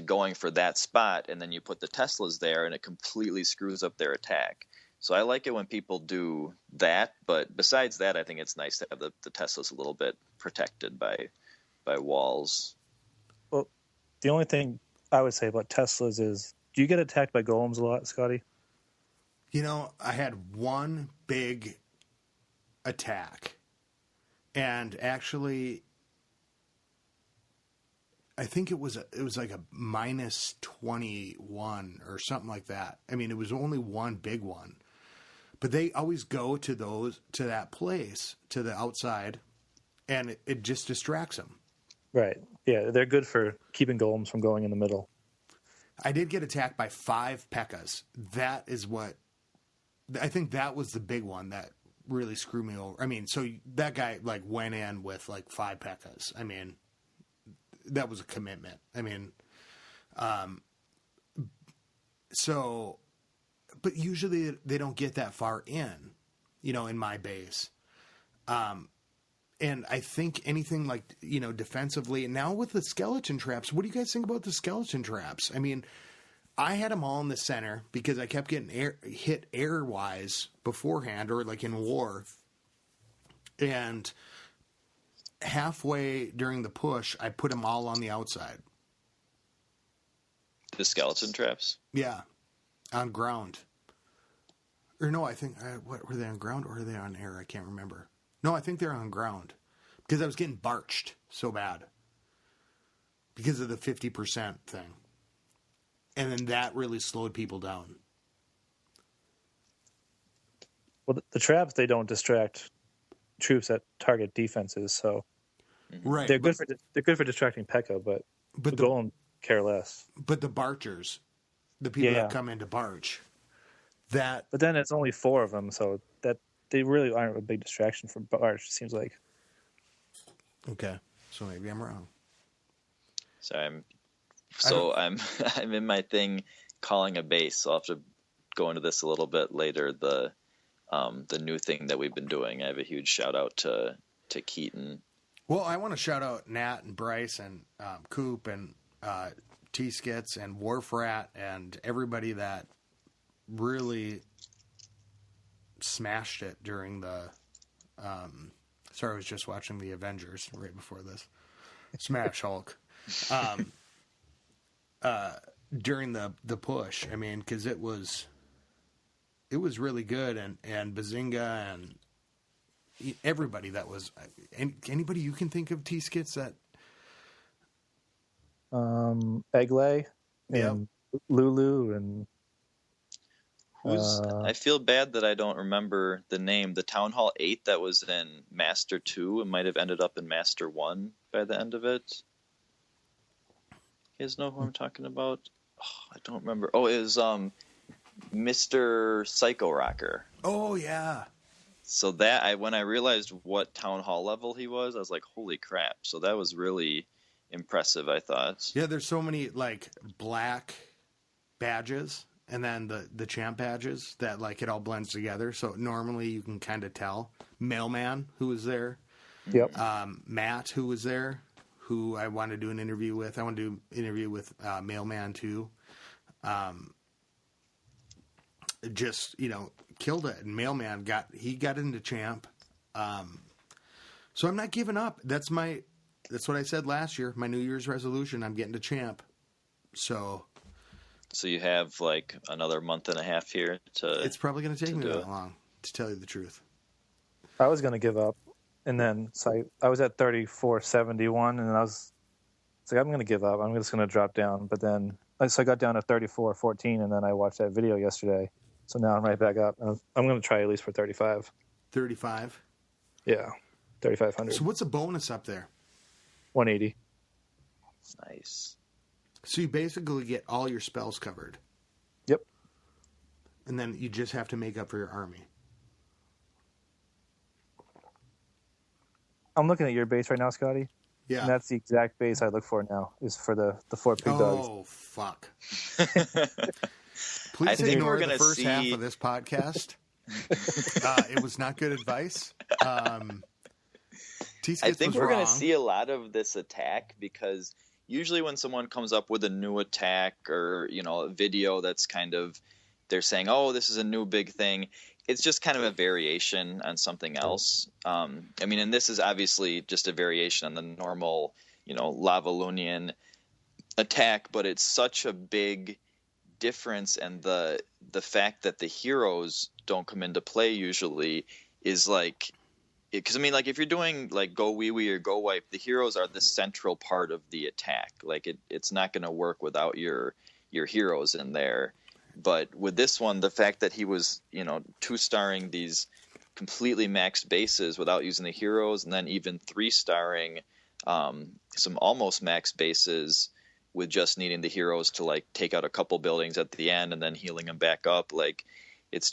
going for that spot, and then you put the Teslas there, and it completely screws up their attack. So I like it when people do that, but besides that, I think it's nice to have the Teslas a little bit protected by walls. Well, the only thing I would say about Teslas is, do you get attacked by golems a lot, Scotty? I had one big attack, and actually, I think it was like a minus 21 or something like that. I mean, it was only one big one, but they always go to that place, to the outside, and it just distracts them. Right. Yeah, they're good for keeping golems from going in the middle. I did get attacked by 5 P.E.K.K.A.s. That is what I think that was the big one that really screwed me over. I mean, so that guy like went in with like 5 P.E.K.K.A.s. I mean, that was a commitment. I mean, but usually they don't get that far in my base. And I think anything like, defensively, and now with the skeleton traps, what do you guys think about the skeleton traps? I mean, I had them all in the center because I kept getting hit air-wise beforehand, or like in war. And halfway during the push, I put them all on the outside. The skeleton traps? Yeah, on ground. Or no, I think, what were they, on ground or were they on air? I can't remember. No, I think they're on ground because I was getting barched so bad because of the 50% thing. And then that really slowed people down. Well, the traps, they don't distract troops that target defenses, so right. They're good for distracting P.E.K.K.A., but the golem care less. But the barchers, the people that come into barge, but then it's only 4 of them, so that they really aren't a big distraction for barge, it seems like. Okay, so maybe I'm wrong. I'm in my thing calling a base, so I'll have to go into this a little bit later. The new thing that we've been doing. I have a huge shout out to Keaton. Well, I want to shout out Nat and Bryce and Coop and Tskits and Warfrat and everybody that really smashed it during the. Sorry, I was just watching the Avengers right before this. Smash Hulk. During the push, I mean, because it was really good, and Bazinga and everybody that was, anybody you can think of, Tskits, that Eglay and Lulu and I feel bad that I don't remember the name. The Town Hall 8 that was in Master 2, it might have ended up in Master 1 by the end of it. You guys know who I'm talking about? Oh, I don't remember. Oh, it was Mr. Psycho Rocker. Oh, yeah. So that when I realized what Town Hall level he was, I was like, holy crap. So that was really impressive, I thought. Yeah, there's so many like black badges and then the champ badges that like it all blends together. So normally you can kind of tell. Mailman, who was there. Yep. Matt, who was there, who I want to do an interview with. I want to do an interview with Mailman too. Just, killed it. And Mailman got into champ. So I'm not giving up. That's my That's what I said last year. My New Year's resolution, I'm getting to champ. So you have like another month and a half here to. It's probably going to take me do that it. long, to tell you the truth. I was going to give up, and then so I was at 34.71, and I was like, I'm going to give up. I'm just going to drop down. But then so I got down to 34.14, and then I watched that video yesterday. So now I'm right back up. I'm going to try at least for 35. 35? Yeah, 3,500. So what's a bonus up there? 180. Nice. So you basically get all your spells covered. Yep. And then you just have to make up for your army. I'm looking at your base right now, Scotty. Yeah. And that's the exact base I look for now, is for the 4 pig dogs. Oh, fuck. I Please think ignore we're the gonna first half see- of this podcast. It was not good advice. Tskits I think was we're wrong. going to see a lot of this attack because usually when someone comes up with a new attack or, a video that's kind of, they're saying, oh, this is a new big thing. It's just kind of a variation on something else. And this is obviously just a variation on the normal, Lavalunian attack, but it's such a big difference. And the fact that the heroes don't come into play usually is like, because if you're doing like go wee wee or go wipe, the heroes are the central part of the attack. Like it's not going to work without your heroes in there. But with this one, the fact that he was 2-starring these completely maxed bases without using the heroes, and then even 3-starring some almost maxed bases with just needing the heroes to like take out a couple buildings at the end and then healing them back up, like. It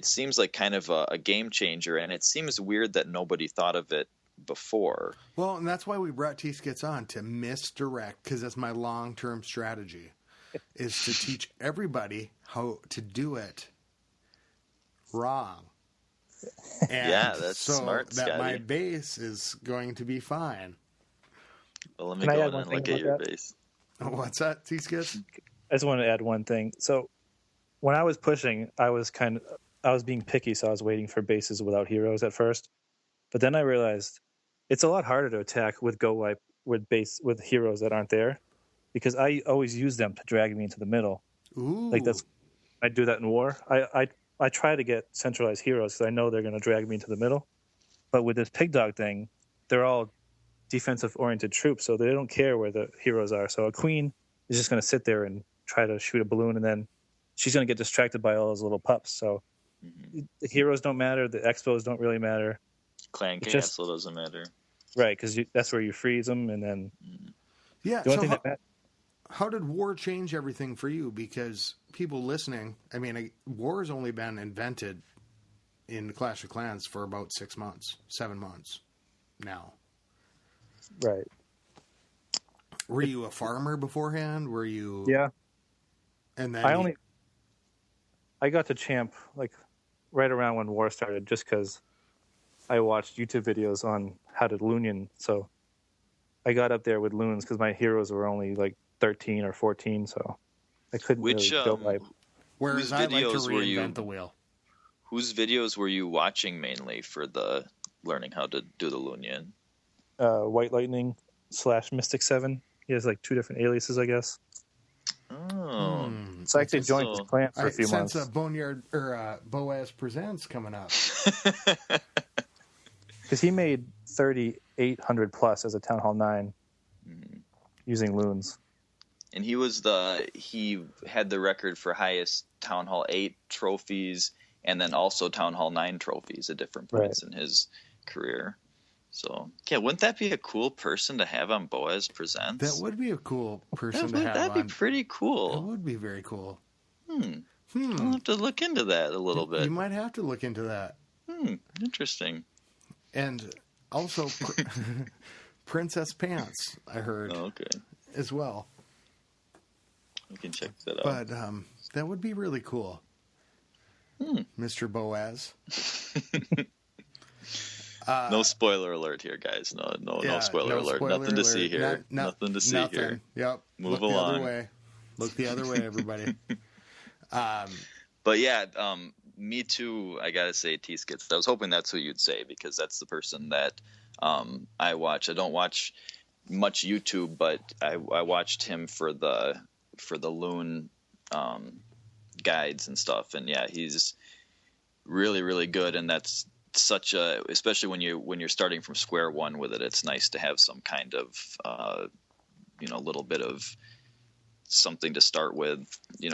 seems like kind of a game changer, and it seems weird that nobody thought of it before. Well, and that's why we brought Tskits on, to misdirect, because that's my long-term strategy, is to teach everybody how to do it wrong. And Yeah, that's so smart, that Scotty. my base is going to be fine. Well, let me Can I go add in one and thing look at about your that? base. What's that, Tskits? I just want to add one thing. So when I was pushing, I was being picky, so I was waiting for bases without heroes at first. But then I realized it's a lot harder to attack with go wipe with heroes that aren't there, because I always use them to drag me into the middle. Ooh. Like I do that in war. I try to get centralized heroes because I know they're going to drag me into the middle. But with this pig dog thing, they're all defensive oriented troops, so they don't care where the heroes are. So a queen is just going to sit there and try to shoot a balloon, and then she's going to get distracted by all those little pups. So the heroes don't matter. The expos don't really matter. Clan It's Castle doesn't matter. Right, because that's where you freeze them, and then Yeah, the only so thing that matters. how did war change everything for you? Because people listening, war has only been invented in Clash of Clans for about 7 months now. Right. Were you a farmer beforehand? Were you? Yeah. And then I got to champ like right around when war started, just because I watched YouTube videos on how to Loonian. So I got up there with loons because my heroes were only like 13 or 14, so I couldn't really go wipe. Whereas whose I like to videos were you- reinvent the wheel. Whose videos were you watching mainly for the learning how to do the Lunian? White Lightning / Mystic 7. He has like 2 different aliases, I guess. Oh, So I actually joined his clan for I a few sense months. a Boneyard or Boaz Presents coming up. Because he made 3,800 plus as a Town Hall 9 using loons. and he had the record for highest Town Hall 8 trophies, and then also Town Hall 9 trophies at different points in his career. So, yeah, wouldn't that be a cool person to have on Boaz Presents? That would be a cool person to have That'd on. be pretty That cool. would be very cool. I'll have to look into that a little bit. You might have to look into that. Interesting. And also Princess Pants, I heard, Oh, okay. as well. We can check that out. But that would be really cool. Mr. Boaz. No spoiler alert here, guys. No spoiler alert. Nothing to see here. Nothing to see here. Yep. Move Look along. The other way. Look the other way, everybody. But yeah, me too. I gotta say, Tskits. I was hoping that's who you'd say, because that's the person that I watch. I don't watch much YouTube, but I watched him for the loon guides and stuff, and yeah, he's really, really good. And that's such a, especially when you're starting from square one with it, it's nice to have some kind of little bit of something to start with,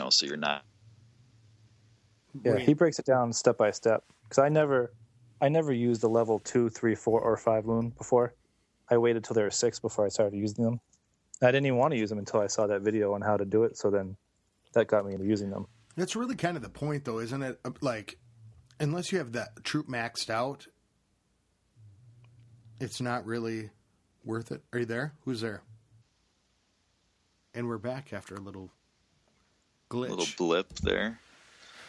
so you're not. Yeah, he breaks it down step by step, because I never used the level 2, 3, 4, or 5 loon before. I waited till they were 6 before I started using them. I didn't even want to use them until I saw that video on how to do it, so then that got me into using them. That's really kind of the point, though, isn't it? Like, unless you have that troop maxed out, it's not really worth it. Are you there? Who's there? And we're back after a little glitch. Little blip there.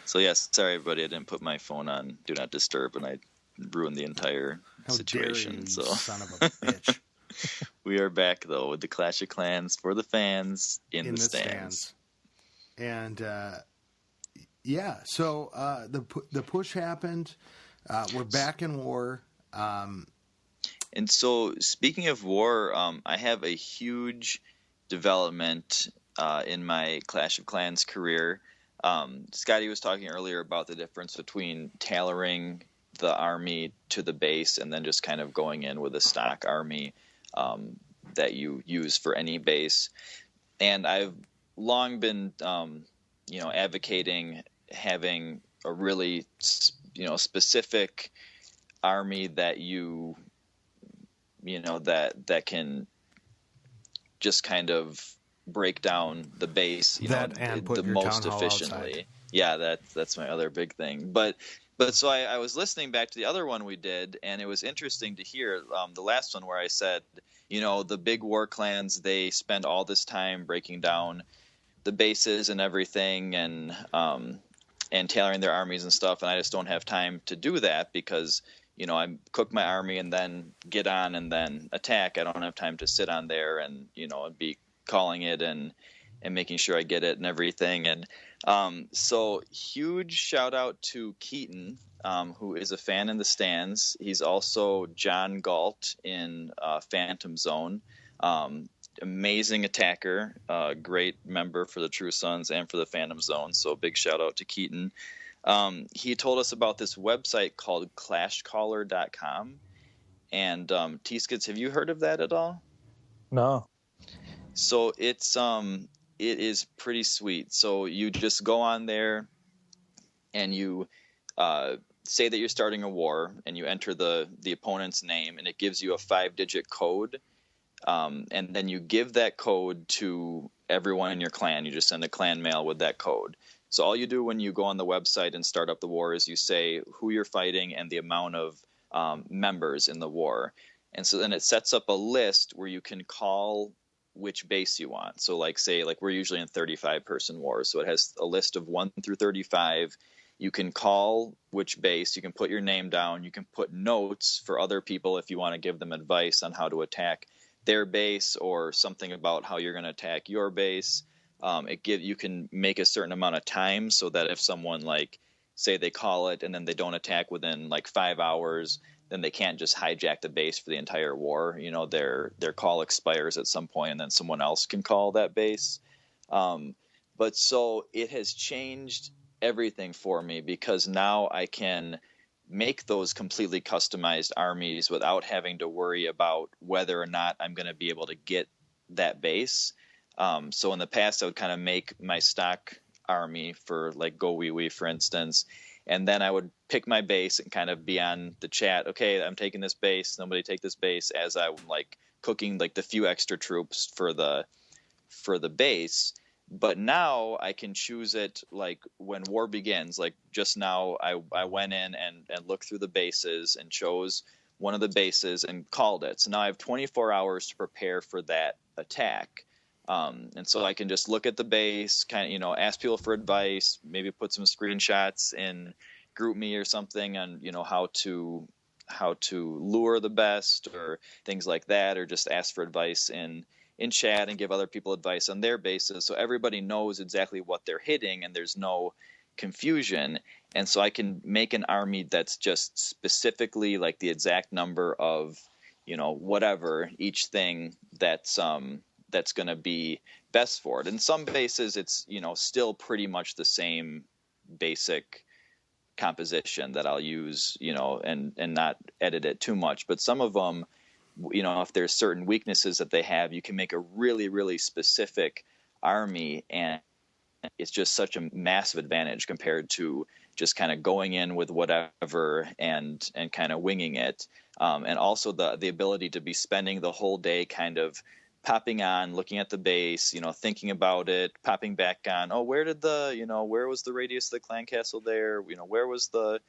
So, yes, sorry, everybody. I didn't put my phone on Do Not Disturb, and I ruined the entire situation. Dare you, so, son of a bitch. We are back, though, with the Clash of Clans for the fans in the stands. And, yeah, so the push happened. We're back in war. And so, speaking of war, I have a huge development in my Clash of Clans career. Scotty was talking earlier about the difference between tailoring the army to the base and then just kind of going in with a stock army that you use for any base. And I've long been, advocating having a really, specific army that that can just kind of break down the base, the most efficiently. Outside. Yeah, that's my other big thing. But so I was listening back to the other one we did, and it was interesting to hear the last one where I said, the big war clans, they spend all this time breaking down the bases and everything, and tailoring their armies and stuff, and I just don't have time to do that because I cook my army and then get on and then attack. I don't have time to sit on there and be calling it and making sure I get it and everything. And so huge shout out to Keaton, who is a fan in the stands. He's also John Galt in Phantom Zone. Amazing attacker, great member for the True Sons and for the Phantom Zone. So big shout out to Keaton. He told us about this website called clashcaller.com. And Tskits, have you heard of that at all? No. So it is pretty sweet. So you just go on there and you say that you're starting a war, and you enter the opponent's name, and it gives you a 5-digit code. And then you give that code to everyone in your clan. You just send a clan mail with that code. So all you do when you go on the website and start up the war is you say who you're fighting and the amount of members in the war. And so then it sets up a list where you can call which base you want. So say we're usually in 35-person wars. So it has a list of 1 through 35. You can call which base. You can put your name down. You can put notes for other people if you want to give them advice on how to attack their base or something about how you're going to attack your base. You can make a certain amount of time so that if someone say they call it and then they don't attack within 5 hours, then they can't just hijack the base for the entire war. Their call expires at some point and then someone else can call that base. But so it has changed everything for me because now I can make those completely customized armies without having to worry about whether or not I'm going to be able to get that base. So in the past, I would kind of make my stock army for Go Wee Wee, for instance, and then I would pick my base and kind of be on the chat. Okay, I'm taking this base. Nobody take this base, as I'm cooking the few extra troops for the base. But now I can choose it when war begins. Just now, I went in and looked through the bases and chose one of the bases and called it. So now I have 24 hours to prepare for that attack. And so I can just look at the base, ask people for advice, maybe put some screenshots in GroupMe or something on, how to lure the best or things like that, or just ask for advice in chat and give other people advice on their bases. So everybody knows exactly what they're hitting and there's no confusion. And so I can make an army that's just specifically the exact number of whatever, each thing that's going to be best for it. In some bases, it's, still pretty much the same basic composition that I'll use, and not edit it too much. But some of them, if there's certain weaknesses that they have, you can make a really, really specific army, and it's just such a massive advantage compared to just kind of going in with whatever and kind of winging it. And also the ability to be spending the whole day kind of popping on, looking at the base, thinking about it, popping back on. Oh, where was the radius of the clan castle there? Where was the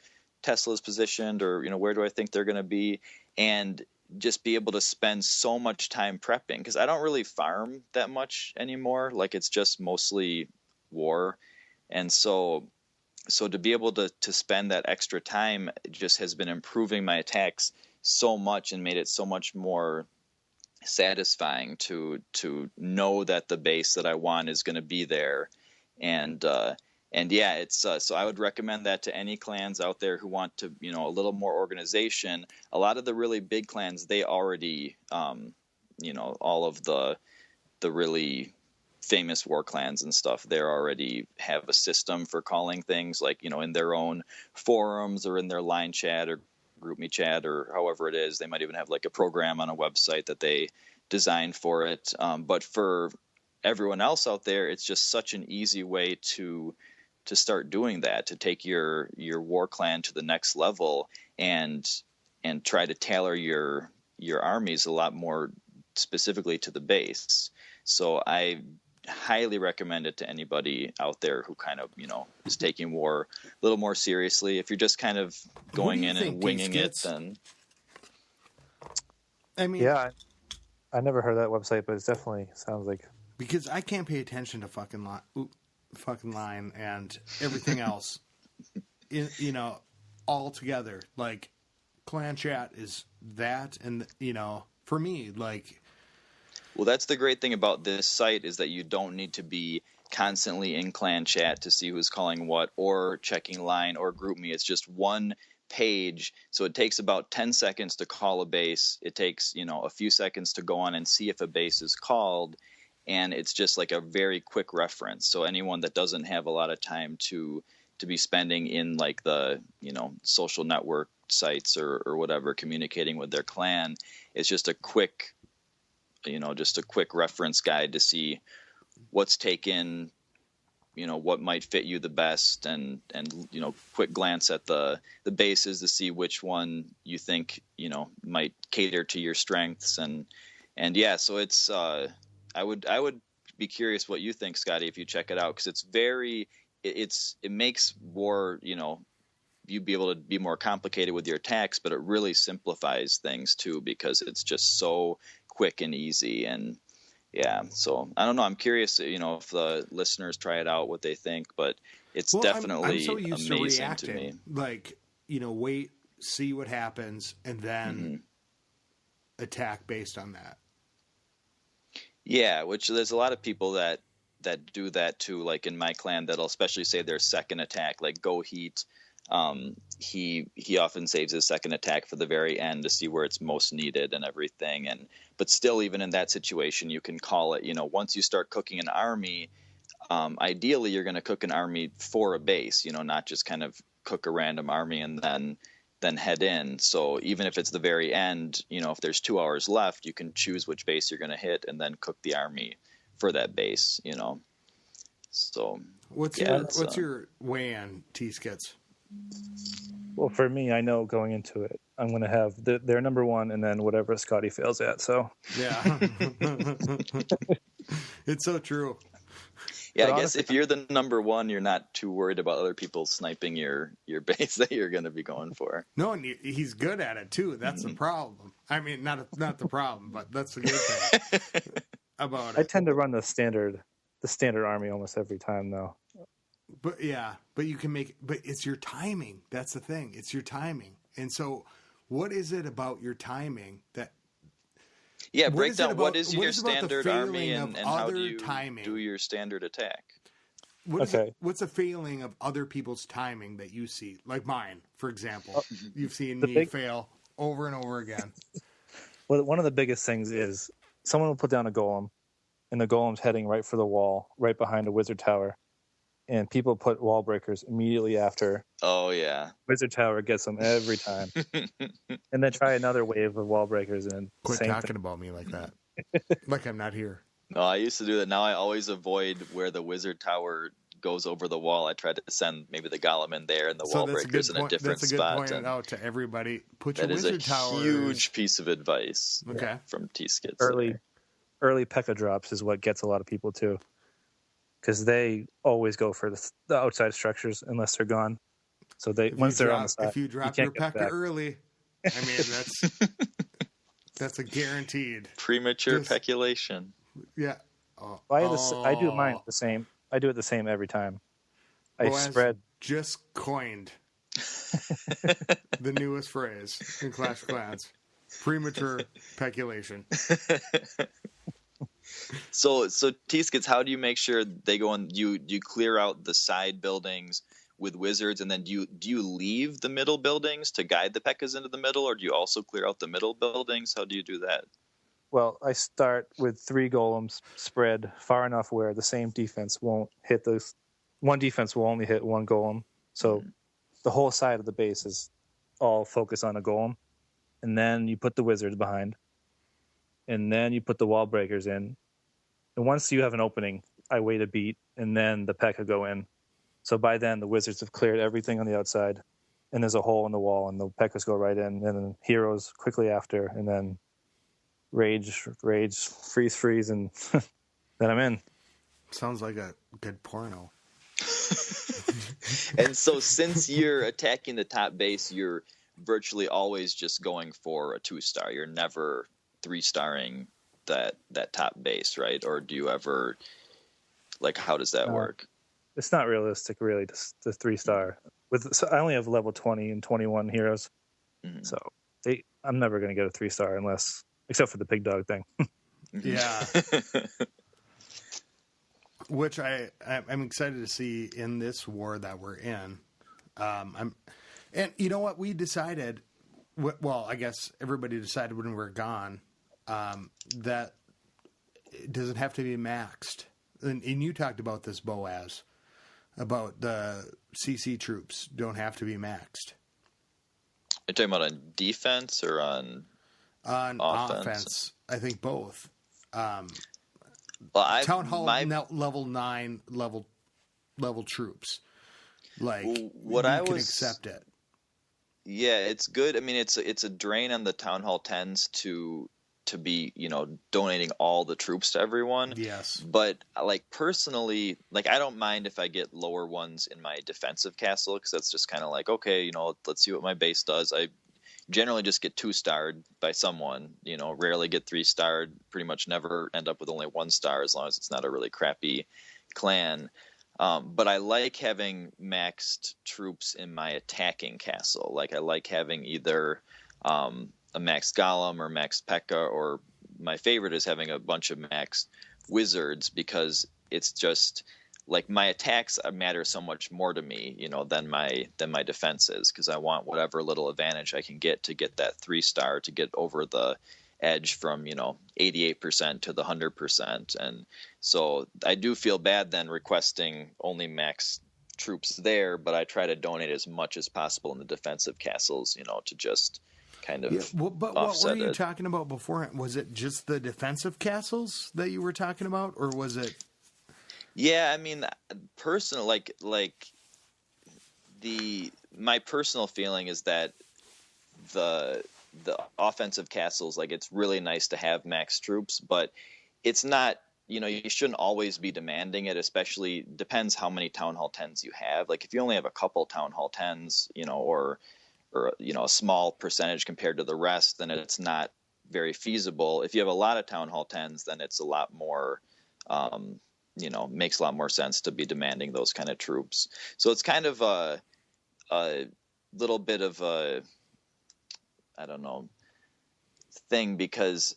Tesla's positioned, or, where do I think they're going to be? And just be able to spend so much time prepping, because I don't really farm that much anymore. Like, it's just mostly war. And so to be able to spend that extra time just has been improving my attacks so much and made it so much more satisfying to know that the base that I want is going to be there. And yeah, it's so I would recommend that to any clans out there who want to, a little more organization. A lot of the really big clans, they already, all of the really famous war clans and stuff, they already have a system for calling things, like, in their own forums or in their line chat or group me chat or however it is. They might even have like a program on a website that they designed for it. But for everyone else out there, it's just such an easy way to start doing that, to take your war clan to the next level and try to tailor your armies a lot more specifically to the base. So I highly recommend it to anybody out there who kind of, is taking war a little more seriously. If you're just kind of going in and winging it, then... I mean... Yeah, I never heard that website, but it definitely sounds like... Because I can't pay attention to fucking line and everything else, all together. Like, clan chat is that, and, for me, like... Well, that's the great thing about this site, is that you don't need to be constantly in clan chat to see who's calling what or checking line or group me. It's just one page. So it takes about 10 seconds to call a base. It takes, a few seconds to go on and see if a base is called. And it's just like a very quick reference. So anyone that doesn't have a lot of time to be spending in like the, social network sites or whatever, communicating with their clan, it's just a quick reference guide to see what's taken, what might fit you the best, and quick glance at the bases to see which one you think, might cater to your strengths. And yeah, so it's, I would be curious what you think, Scotty, if you check it out, because it makes war, you be able to be more complicated with your attacks, but it really simplifies things too, because it's just so quick and easy. And yeah, so I don't know, I'm curious, if the listeners try it out, what they think, but it's definitely I'm so used amazing to reacting, to me. like, wait, see what happens, and then attack based on that. Yeah, which there's a lot of people that do that too. Like in my clan, that'll especially say their second attack, like Go Heat. He often saves his second attack for the very end to see where it's most needed and everything. But still, even in that situation, you can call it. Once you start cooking an army, ideally you're going to cook an army for a base. Not just kind of cook a random army and then head in. So even if it's the very end, if there's 2 hours left, you can choose which base you're going to hit and then cook the army for that base. So what's your weigh-in, Tskits? Well, for me, I know going into it, I'm going to have their number one, and then whatever Scotty fails at. So yeah, it's so true. Yeah, but I guess if you're the number one, you're not too worried about other people sniping your base that you're going to be going for. No, and he's good at it too. That's the problem. I mean, not the problem, but that's the good thing about it. I tend to run the standard army almost every time, though. But yeah, but you can make. But it's your timing. That's the thing. It's your timing. And so, what is it about your timing that? Yeah, break down what is your standard army and how do you timing? Do your standard attack. What's a failing of other people's timing that you see? Like mine, for example. You've seen me fail over and over again. Well, one of the biggest things is someone will put down a golem, and the golem's heading right for the wall, right behind a wizard tower. And people put wall breakers immediately after. Oh, yeah. Wizard tower gets them every time. And then try another wave of wall breakers, and Quit same talking about me like that. Like I'm not here. No, I used to do that. Now I always avoid where the wizard tower goes over the wall. I try to send maybe the golem in there and the wall breakers in a different spot. spot. That's a good point out to everybody. Put your that is wizard a towers. huge piece of advice. Okay. From Tskits. Early P.E.K.K.A. drops is what gets a lot of people too, because they always go for the outside structures unless they're gone. So once they're on the side, if you drop your P.E.K.K.A. early, I mean that's a guaranteed premature peculation. Yeah. I do mine the same. I do it the same every time. I spread. Just coined the newest phrase in Clash of Clans: premature peculation. So Tskits, how do you make sure they go and you clear out the side buildings with wizards, and then do you leave the middle buildings to guide the P.E.K.K.A.s into the middle, or do you also clear out the middle buildings? How do you do that? Well, I start with 3 golems spread far enough where the same defense won't hit those. One defense will only hit 1 golem, so the whole side of the base is all focused on a golem, and then you put the wizards behind, and then you put the wall breakers in, and once you have an opening, I wait a beat, and then the P.E.K.K.A. go in. So by then, the wizards have cleared everything on the outside, and there's a hole in the wall, and the P.E.K.K.A.s go right in, and then heroes quickly after, and then rage, freeze, and then I'm in. Sounds like a good porno. And so since you're attacking the top base, you're virtually always just going for a 2-star. You're never 3-starring that top base, right? Or do you ever, like, how does that work? It's not realistic, really, to 3-star. So I only have level 20 and 21 heroes, so I'm never going to get a 3-star except for the pig dog thing. Yeah. Which I'm excited to see in this war that we're in. And you know what we decided? Well, I guess everybody decided when we were gone that it doesn't have to be maxed. And you talked about this, Boaz, about the CC troops don't have to be maxed. You're talking about on defense or on offense? I think both. Well, Town Hall level 9 level troops. Like what you can accept it. Yeah, it's good. I mean, it's a drain on the Town Hall 10s to be, donating all the troops to everyone. Yes. But like personally, like I don't mind if I get lower ones in my defensive castle, because that's just kind of like, okay, let's see what my base does. I generally just get 2-starred by someone, rarely get 3-starred, pretty much never end up with only 1 star as long as it's not a really crappy clan. But I like having maxed troops in my attacking castle. Like I like having either a maxed golem or maxed P.E.K.K.A., or my favorite is having a bunch of maxed wizards, because it's just like my attacks matter so much more to me, than my defenses, because I want whatever little advantage I can get to get that 3-star, to get over the edge from 88% to the 100%. And so I do feel bad then requesting only max troops there, but I try to donate as much as possible in the defensive castles, to just kind of but what were you talking about before? Was it just the defensive castles that you were talking about, or was it? Yeah, I mean, personal, my personal feeling is that the offensive castles, like, it's really nice to have max troops, but it's not, you shouldn't always be demanding it, especially depends how many Town Hall 10s you have. Like if you only have a couple Town Hall 10s, or a small percentage compared to the rest, then it's not very feasible. If you have a lot of Town Hall 10s, then it's a lot more, makes a lot more sense to be demanding those kind of troops. So it's kind of a little bit of a, I don't know, thing, because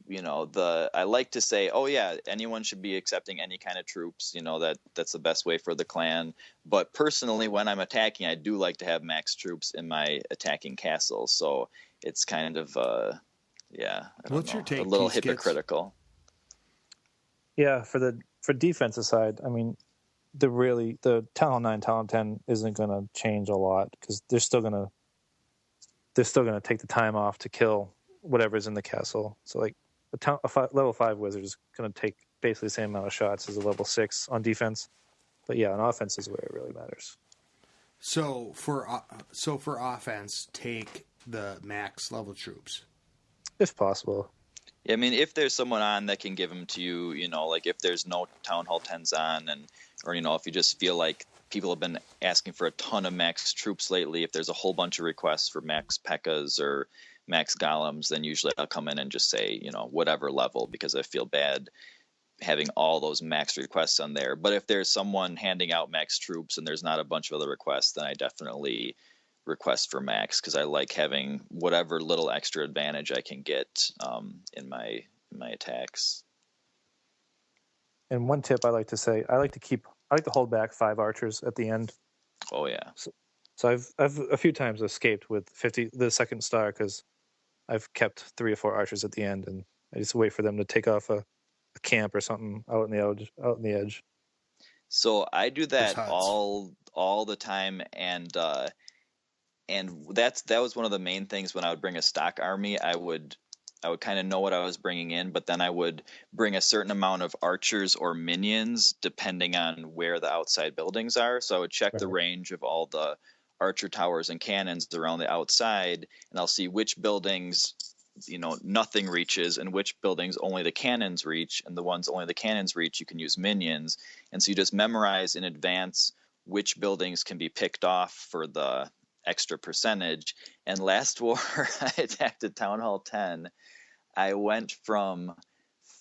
I like to say, oh yeah, anyone should be accepting any kind of troops. That's the best way for the clan. But personally, when I'm attacking, I do like to have max troops in my attacking castle. So it's kind of, What's your take, a little Tskits? hypocritical. Yeah, for defensive side, I mean, the Town Hall 9, Town Hall 10 isn't going to change a lot because they're still going to take the time off to kill whatever's in the castle. So like level 5 wizard is going to take basically the same amount of shots as a level 6 on defense. But yeah, on offense is where it really matters. So for offense, take the max level troops if possible. Yeah, I mean, if there's someone on that can give them to you, like if there's no Town Hall 10s on, or if you just feel like people have been asking for a ton of max troops lately, if there's a whole bunch of requests for max P.E.K.K.A.s or max golems, then usually I'll come in and just say, whatever level, because I feel bad having all those max requests on there. But if there's someone handing out max troops and there's not a bunch of other requests, then I definitely request for max, because I like having whatever little extra advantage I can get in my attacks. And one tip I like to say, I like to hold back 5 archers at the end. Oh yeah. So I've a few times escaped with the second star because I've kept 3 or 4 archers at the end, and I just wait for them to take off a camp or something out in the edge. So I do that all the time, and that was one of the main things when I would bring a stock army. I would kind of know what I was bringing in, but then I would bring a certain amount of archers or minions depending on where the outside buildings are. So I would check the range of all the archer towers and cannons around the outside, and I'll see which buildings nothing reaches and which buildings only the cannons reach, and the ones only the cannons reach you can use minions. And so you just memorize in advance which buildings can be picked off for the extra percentage. And last war I attacked at Town Hall 10, I went from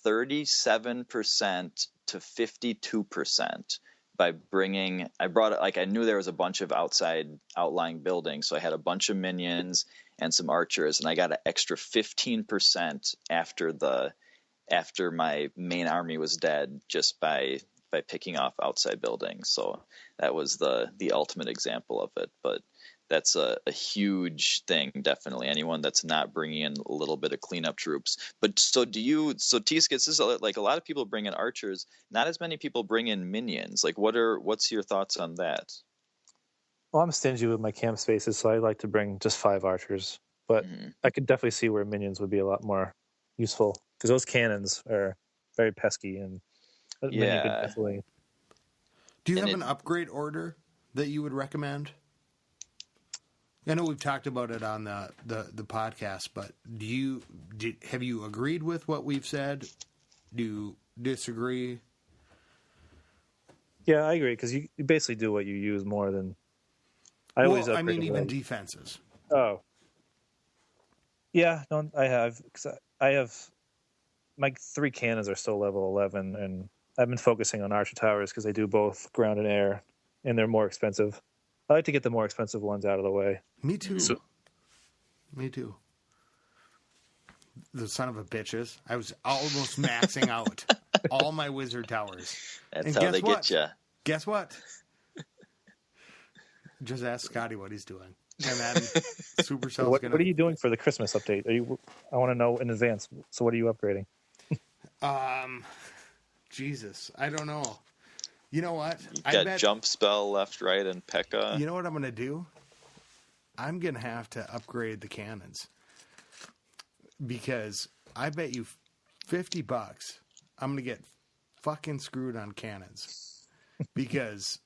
37% to 52% by I knew there was a bunch of outside outlying buildings, so I had a bunch of minions and some archers, and I got an extra 15% after my main army was dead, just by picking off outside buildings. So that was the ultimate example of it. But that's a huge thing, definitely. Anyone that's not bringing in a little bit of cleanup troops. But so Tskits, this is like a lot of people bring in archers. Not as many people bring in minions. Like, what's your thoughts on that? Well, I'm stingy with my camp spaces, so I like to bring just 5 archers. But I could definitely see where minions would be a lot more useful, because those cannons are very pesky, and minion could definitely. Do you have an upgrade order that you would recommend? I know we've talked about it on the podcast, but have you agreed with what we've said? Do you disagree? Yeah, I agree, because you basically do what you use more than. Even defenses. Oh. Yeah, no, I have my 3 cannons are still level 11, and I've been focusing on archer towers because they do both ground and air, and they're more expensive. I like to get the more expensive ones out of the way. Me too. Me too. The son of a bitches. I was almost maxing out all my wizard towers. That's how they get you. Guess what? Just ask Scotty what he's doing. And then Supercell's What are you doing for the Christmas update? I want to know in advance. So what are you upgrading? Jesus, I don't know. You know what? You got jump spell left, right, and P.E.K.K.A. You know what I'm going to do? I'm going to have to upgrade the cannons. Because I bet you $50 I'm going to get fucking screwed on cannons. Because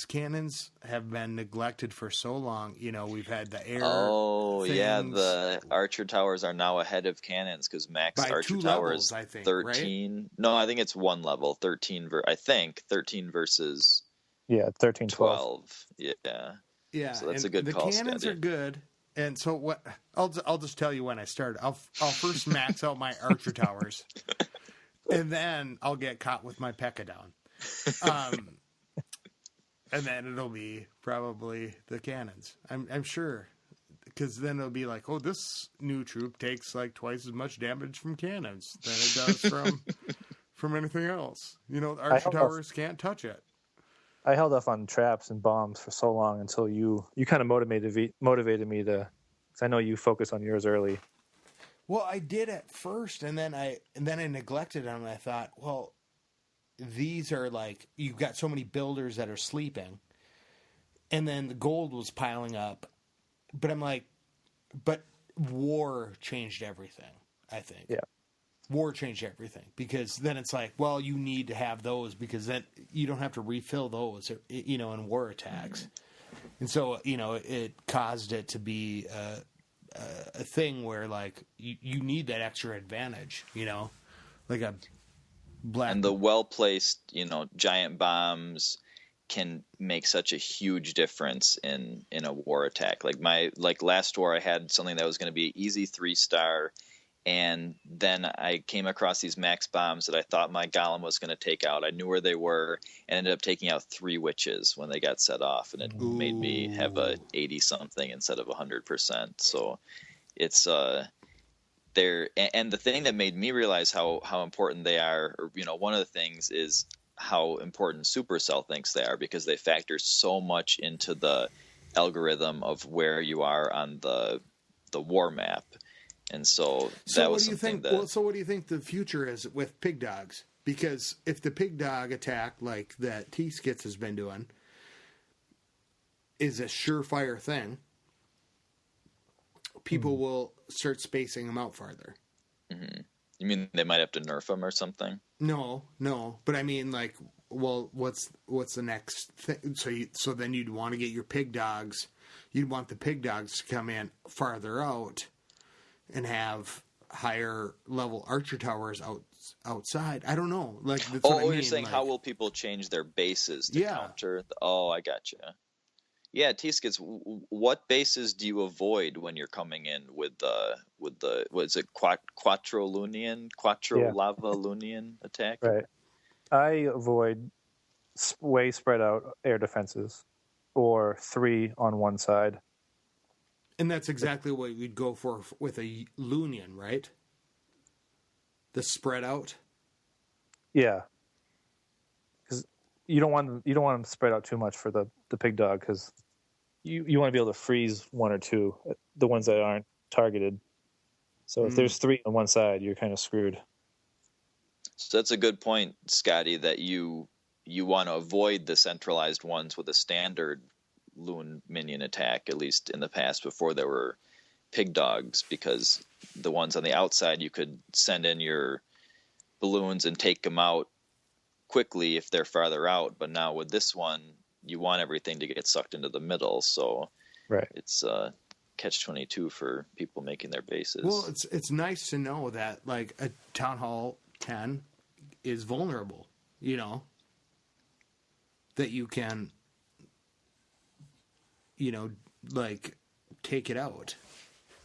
cannons have been neglected for so long. We've had the air. Oh, things. Yeah, the archer towers are now ahead of cannons because max by archer 2 tower levels, is I think, 13. Right? No, I think it's 1 level. 13 versus 13, 12. Yeah. So that's a good call. The cannons are good. And so what? I'll just tell you when I start. I'll first max out my archer towers, and then I'll get caught with my P.E.K.K.A. down. And then it'll be probably the cannons. I'm sure, Because then it'll be like, oh, this new troop takes like twice as much damage from cannons than it does from anything else. You know, the archer towers can't touch it. I held off on traps and bombs for so long until you kind of motivated me to, because I know you focus on yours early. Well, I did at first, and then I neglected them, and I thought, well, these are like, you've got so many builders that are sleeping, and then the gold was piling up. But I'm like, but war changed everything, I think. Yeah. War changed everything, because then it's like, well, you need to have those because then you don't have to refill those, you know, in war attacks. And so, you know, it caused it to be a thing where, like, you need that extra advantage, you know, like a black. And the well-placed, you know, giant bombs can make such a huge difference in a war attack. Like last war, I had something that was going to be an easy 3-star, and then I came across these max bombs that I thought my golem was going to take out. I knew where they were, and ended up taking out 3 witches when they got set off, and it made me have a 80-something instead of 100%. So it's there. And the thing that made me realize how important they are, or, you know, one of the things is how important Supercell thinks they are, because they factor so much into the algorithm of where you are on the war map. And so that was something that... So what do you think the future is with pig dogs? Because if the pig dog attack, like that Tskits has been doing, is a surefire thing, people will start spacing them out farther. Mm-hmm. You mean they might have to nerf them or something? No. But I mean, like, well, what's the next thing? So then you'd want to get your pig dogs. You'd want the pig dogs to come in farther out and have higher level archer towers outside. I don't know. Like, that's what I mean. You're saying, like, how will people change their bases to counter? I gotcha. Yeah, Tskits, what bases do you avoid when you're coming in with the what is it, Quattro Lava Lunian attack? Right. I avoid way spread out air defenses, or 3 on one side. And that's exactly what you'd go for with a Lunian, right? The spread out. Yeah, because you don't want them spread out too much for the pig dog, because you want to be able to freeze 1 or 2, the ones that aren't targeted. So if there's 3 on one side, you're kind of screwed. So that's a good point, Scotty, that you want to avoid the centralized ones with a standard loon minion attack, at least in the past before there were pig dogs, because the ones on the outside, you could send in your balloons and take them out quickly if they're farther out. But now with this one, you want everything to get sucked into the middle. So it's catch-22 for people making their bases. Well, it's nice to know that, like, a Town Hall 10 is vulnerable, you know, that you can, you know, like, take it out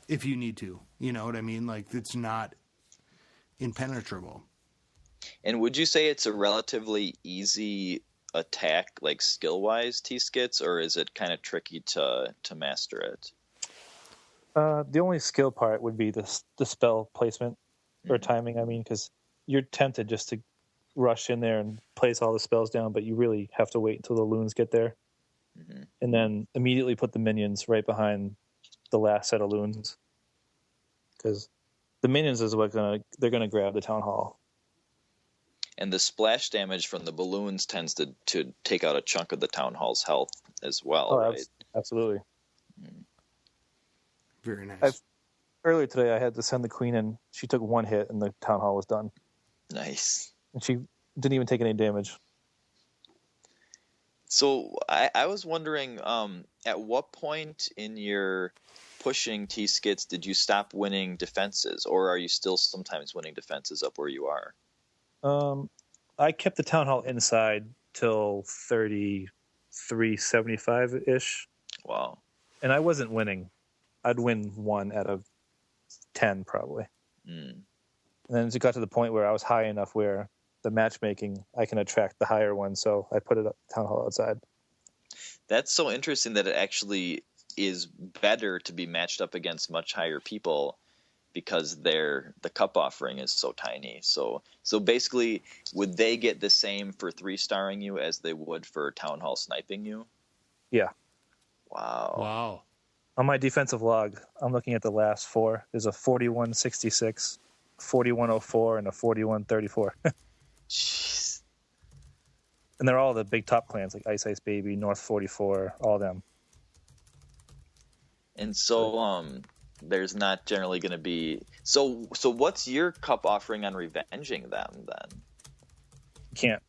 if you need to. You know what I mean? Like, it's not impenetrable. And would you say it's a relatively easy attack, like skill-wise, Tskits, or is it kind of tricky to master it? The only skill part would be the spell placement or timing. I mean, because you're tempted just to rush in there and place all the spells down, but you really have to wait until the loons get there. Mm-hmm. And then immediately put the minions right behind the last set of loons, because the minions is they're gonna grab the town hall. And the splash damage from the balloons tends to take out a chunk of the town hall's health as well, right? Absolutely. Very nice. Earlier today, I had to send the queen in. She took 1 hit, and the town hall was done. Nice. And she didn't even take any damage. So I was wondering, at what point in your pushing Tskits did you stop winning defenses, or are you still sometimes winning defenses up where you are? I kept the town hall inside till 3375-ish. Wow. And I wasn't winning. I'd win 1 out of 10 probably. And then it got to the point where I was high enough where the matchmaking, I can attract the higher one, so I put it up town hall outside. That's so interesting that it actually is better to be matched up against much higher people because the cup offering is so tiny. So basically, would they get the same for 3-starring you as they would for town hall sniping you? Yeah. Wow. On my defensive log, I'm looking at the last 4. There's a 4166, 4104, and a 4134. Jeez. And they're all the big top clans like Ice Ice Baby, North 44, all them. And so there's not generally going to be so what's your cup offering on revenging them then? You can't.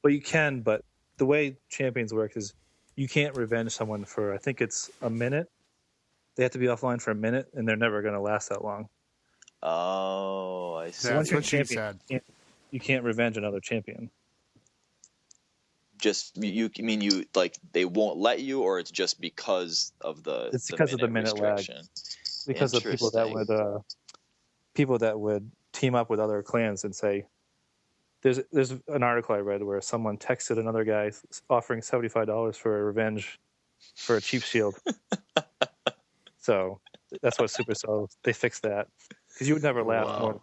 Well, you can, but the way Champions works is you can't revenge someone for, I think it's a minute. They have to be offline for a minute, and they're never going to last that long. Oh, I see. That's Once you're what she champion, said. you can't revenge another champion. Just you mean you like they won't let you, or it's just because of the It's because of the minute lag. restriction? Because of people that would team up with other clans and say, there's an article I read where someone texted another guy offering $75 for a revenge for a cheap shield. So that's what Supercell, they fixed that because you would never last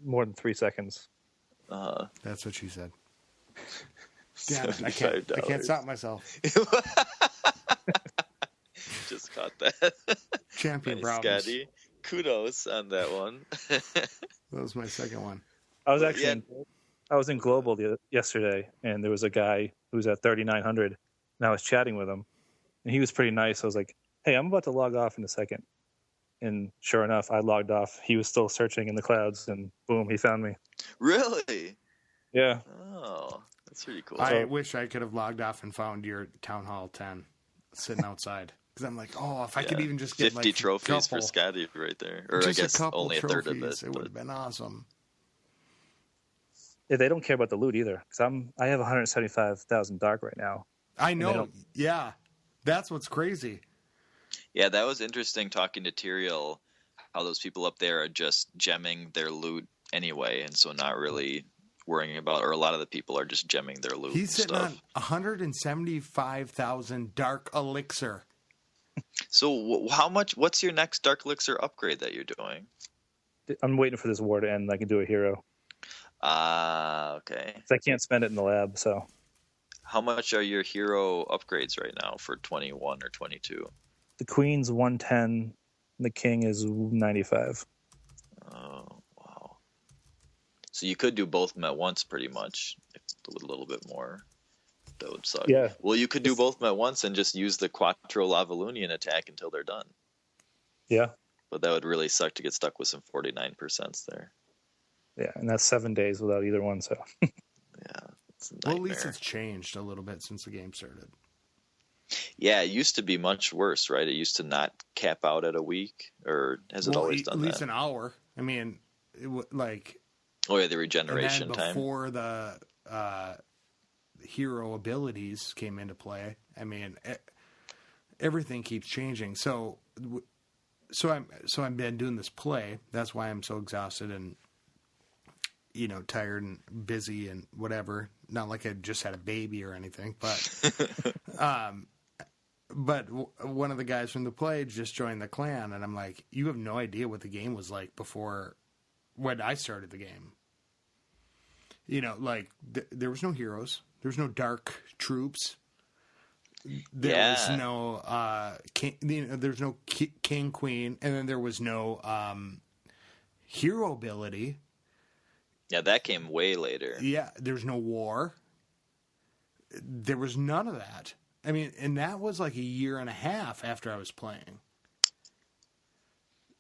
more than 3 seconds. That's what she said. Damn it, I can't stop myself. Just caught that. Champion Nice, problems. Scotty. Kudos on that one. That was my second one. I was actually I was in Global yesterday, and there was a guy who was at 3,900, and I was chatting with him, and he was pretty nice. I was like, "Hey, I'm about to log off in a second." And sure enough, I logged off. He was still searching in the clouds, and boom, he found me. Really? Yeah. Oh, that's pretty cool. I wish I could have logged off and found your Town Hall 10 sitting outside. Because I'm like, if I could even just get 50 like trophies for Scotty right there. Or just I guess a couple only trophies, a third of it. It would have been awesome. Yeah, they don't care about the loot either. Because I have 175,000 dark right now. I know. Yeah. That's what's crazy. Yeah, that was interesting talking to Tyrael, how those people up there are just gemming their loot anyway, and so not really worrying about, or a lot of the people are just gemming their loot. He's sitting stuff. on 175,000 dark elixir. So what's your next Dark Elixir upgrade that you're doing? I'm waiting for this war to end. I can do a hero. Okay. 'Cause I can't spend it in the lab, so. How much are your hero upgrades right now for 21 or 22? The Queen's 110, the King is 95. Oh, wow. So you could do both of them at once pretty much, with a little bit more. That would suck. Yeah. Well, you could do both of them at once and just use the Quattro Lavalunian attack until they're done. Yeah. But that would really suck to get stuck with some 49% there. Yeah, and that's 7 days without either one, so. Yeah. It's a Well, at nightmare. least it's changed a little bit since the game started. Yeah, it used to be much worse, right? It used to not cap out at a week, or has it always done at least that? an hour. I mean, like Oh yeah, the and regeneration then time. before the hero abilities came into play. I mean, everything keeps changing. So I've been doing this play. That's why I'm so exhausted and tired and busy and whatever. Not like I just had a baby or anything, but but one of the guys from the play just joined the clan, and I'm like, you have no idea what the game was like before when I started the game. Like there was no heroes. There was no dark troops. There was no king. There was no king, queen, and then there was no hero ability. Yeah, that came way later. Yeah, there's no war. There was none of that. I mean, and that was like a year and a half after I was playing.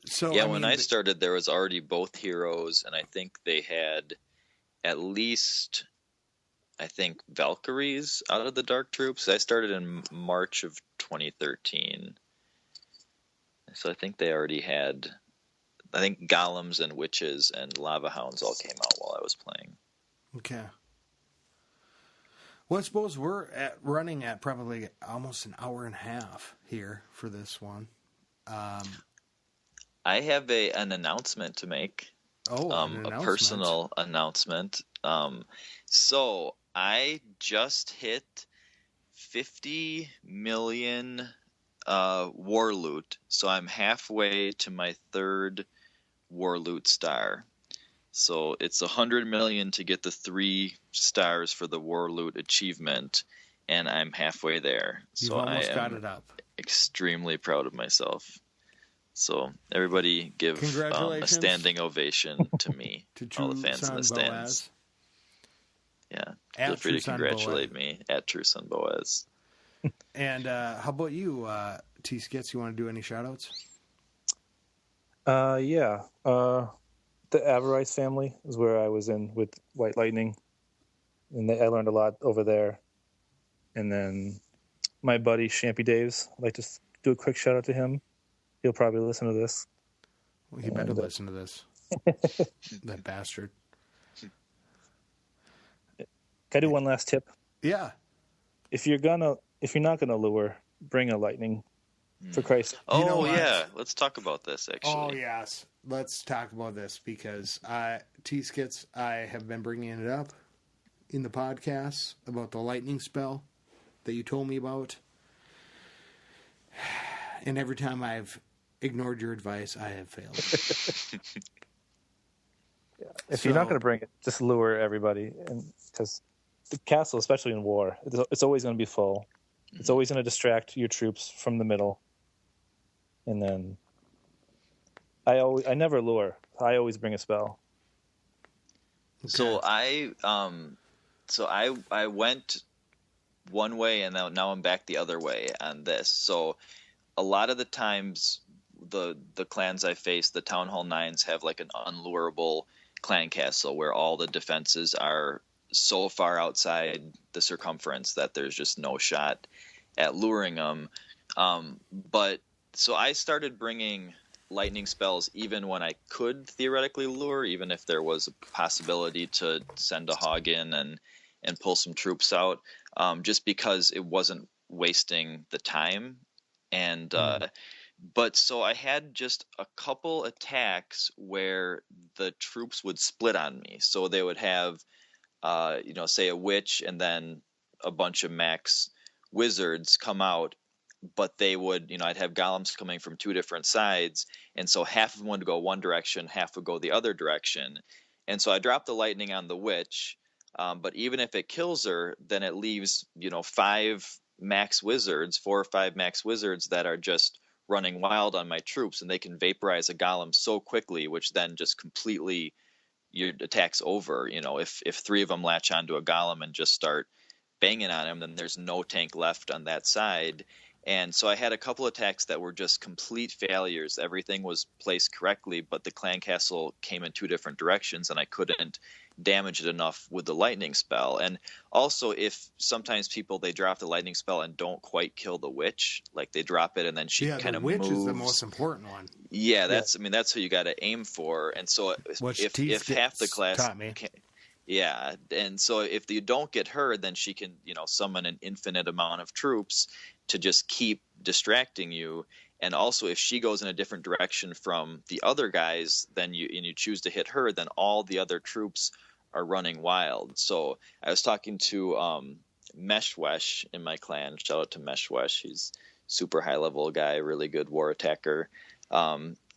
So yeah, when I started, there was already both heroes, and I think they had at least, Valkyries out of the Dark Troops. I started in March of 2013. So I think they already had, Golems and Witches and Lava Hounds all came out while I was playing. Okay. Well, I suppose we're running at probably almost an hour and a half here for this one. I have an announcement to make. A personal announcement. So I just hit 50 million war loot. So I'm halfway to my third war loot star. So it's 100 million to get the 3 stars for the war loot achievement, and I'm halfway there. You've So almost I got am it up. extremely proud of myself. So everybody give a Congratulations. standing ovation to me, To all the True fans in Son the stands. Boaz. Yeah, At feel free True to Son congratulate Boaz. me at True Son Boaz. And how about you, Tskits? You want to do any shout-outs? Yeah. The Avarice family is where I was in with White Lightning, and I learned a lot over there. And then my buddy Shampy Daves, I'd like to do a quick shout out to him. He'll probably listen to this. Well, he better listen to this. That bastard. Can I do one last tip? Yeah. If you're not gonna lure, bring a lightning. For Christ. Oh, know what? yeah. Let's talk about this, actually. Oh, yes. Let's talk about this because Tskits, I have been bringing it up in the podcast about the lightning spell that you told me about. And every time I've ignored your advice, I have failed. If you're not going to bring it, just lure everybody, because the castle, especially in war, it's always going to be full. It's always going to distract your troops from the middle. And then I never lure. I always bring a spell. So I went one way and now I'm back the other way on this. So a lot of the times the clans I face, the Town Hall 9s have like an unlurable clan castle where all the defenses are so far outside the circumference that there's just no shot at luring them. But so I started bringing lightning spells even when I could theoretically lure, even if there was a possibility to send a hog in and pull some troops out, just because it wasn't wasting the time. And but so I had just a couple attacks where the troops would split on me. So they would have, say a witch and then a bunch of max wizards come out, but they would, I'd have golems coming from 2 different sides, and so half of them would go one direction, half would go the other direction. And so I dropped the lightning on the witch, but even if it kills her, then it leaves 4 or 5 max wizards that are just running wild on my troops, and they can vaporize a golem so quickly, which then just completely your attack's over. If 3 of them latch onto a golem and just start banging on him, then there's no tank left on that side. And so I had a couple attacks that were just complete failures. Everything was placed correctly, but the clan castle came in 2 different directions, and I couldn't damage it enough with the lightning spell. And also, if sometimes people, they drop the lightning spell and don't quite kill the witch, like they drop it and then she kind of moves. The witch is the most important one. Yeah, that's who you got to aim for. And so if half the class taught me. Yeah, and so if you don't get her, then she can, summon an infinite amount of troops to just keep distracting you. And also, if she goes in a different direction from the other guys, then you choose to hit her, then all the other troops are running wild. So I was talking to Meshwesh in my clan. Shout out to Meshwesh. He's super high level guy, really good war attacker.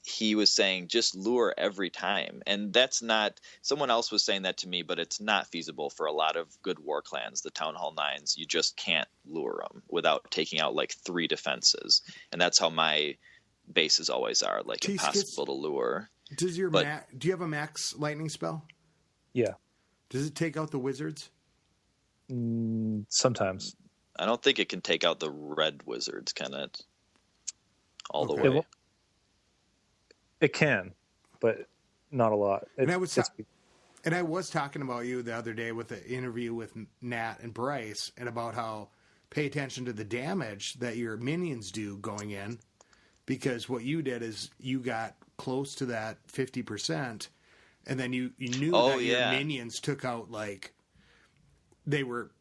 He was saying just lure every time. And that's not – someone else was saying that to me, but it's not feasible for a lot of good war clans, the Town Hall 9s. You just can't lure them without taking out like 3 defenses. And that's how my bases always are, like impossible to lure. Do you have a max lightning spell? Yeah. Does it take out the wizards? Sometimes. I don't think it can take out the red wizards, can it? All the way. It can, but not a lot. And I was talking about you the other day with the interview with Nat and Bryce, and about how pay attention to the damage that your minions do going in, because what you did is you got close to that 50%, and then you knew your minions took out, like, they were,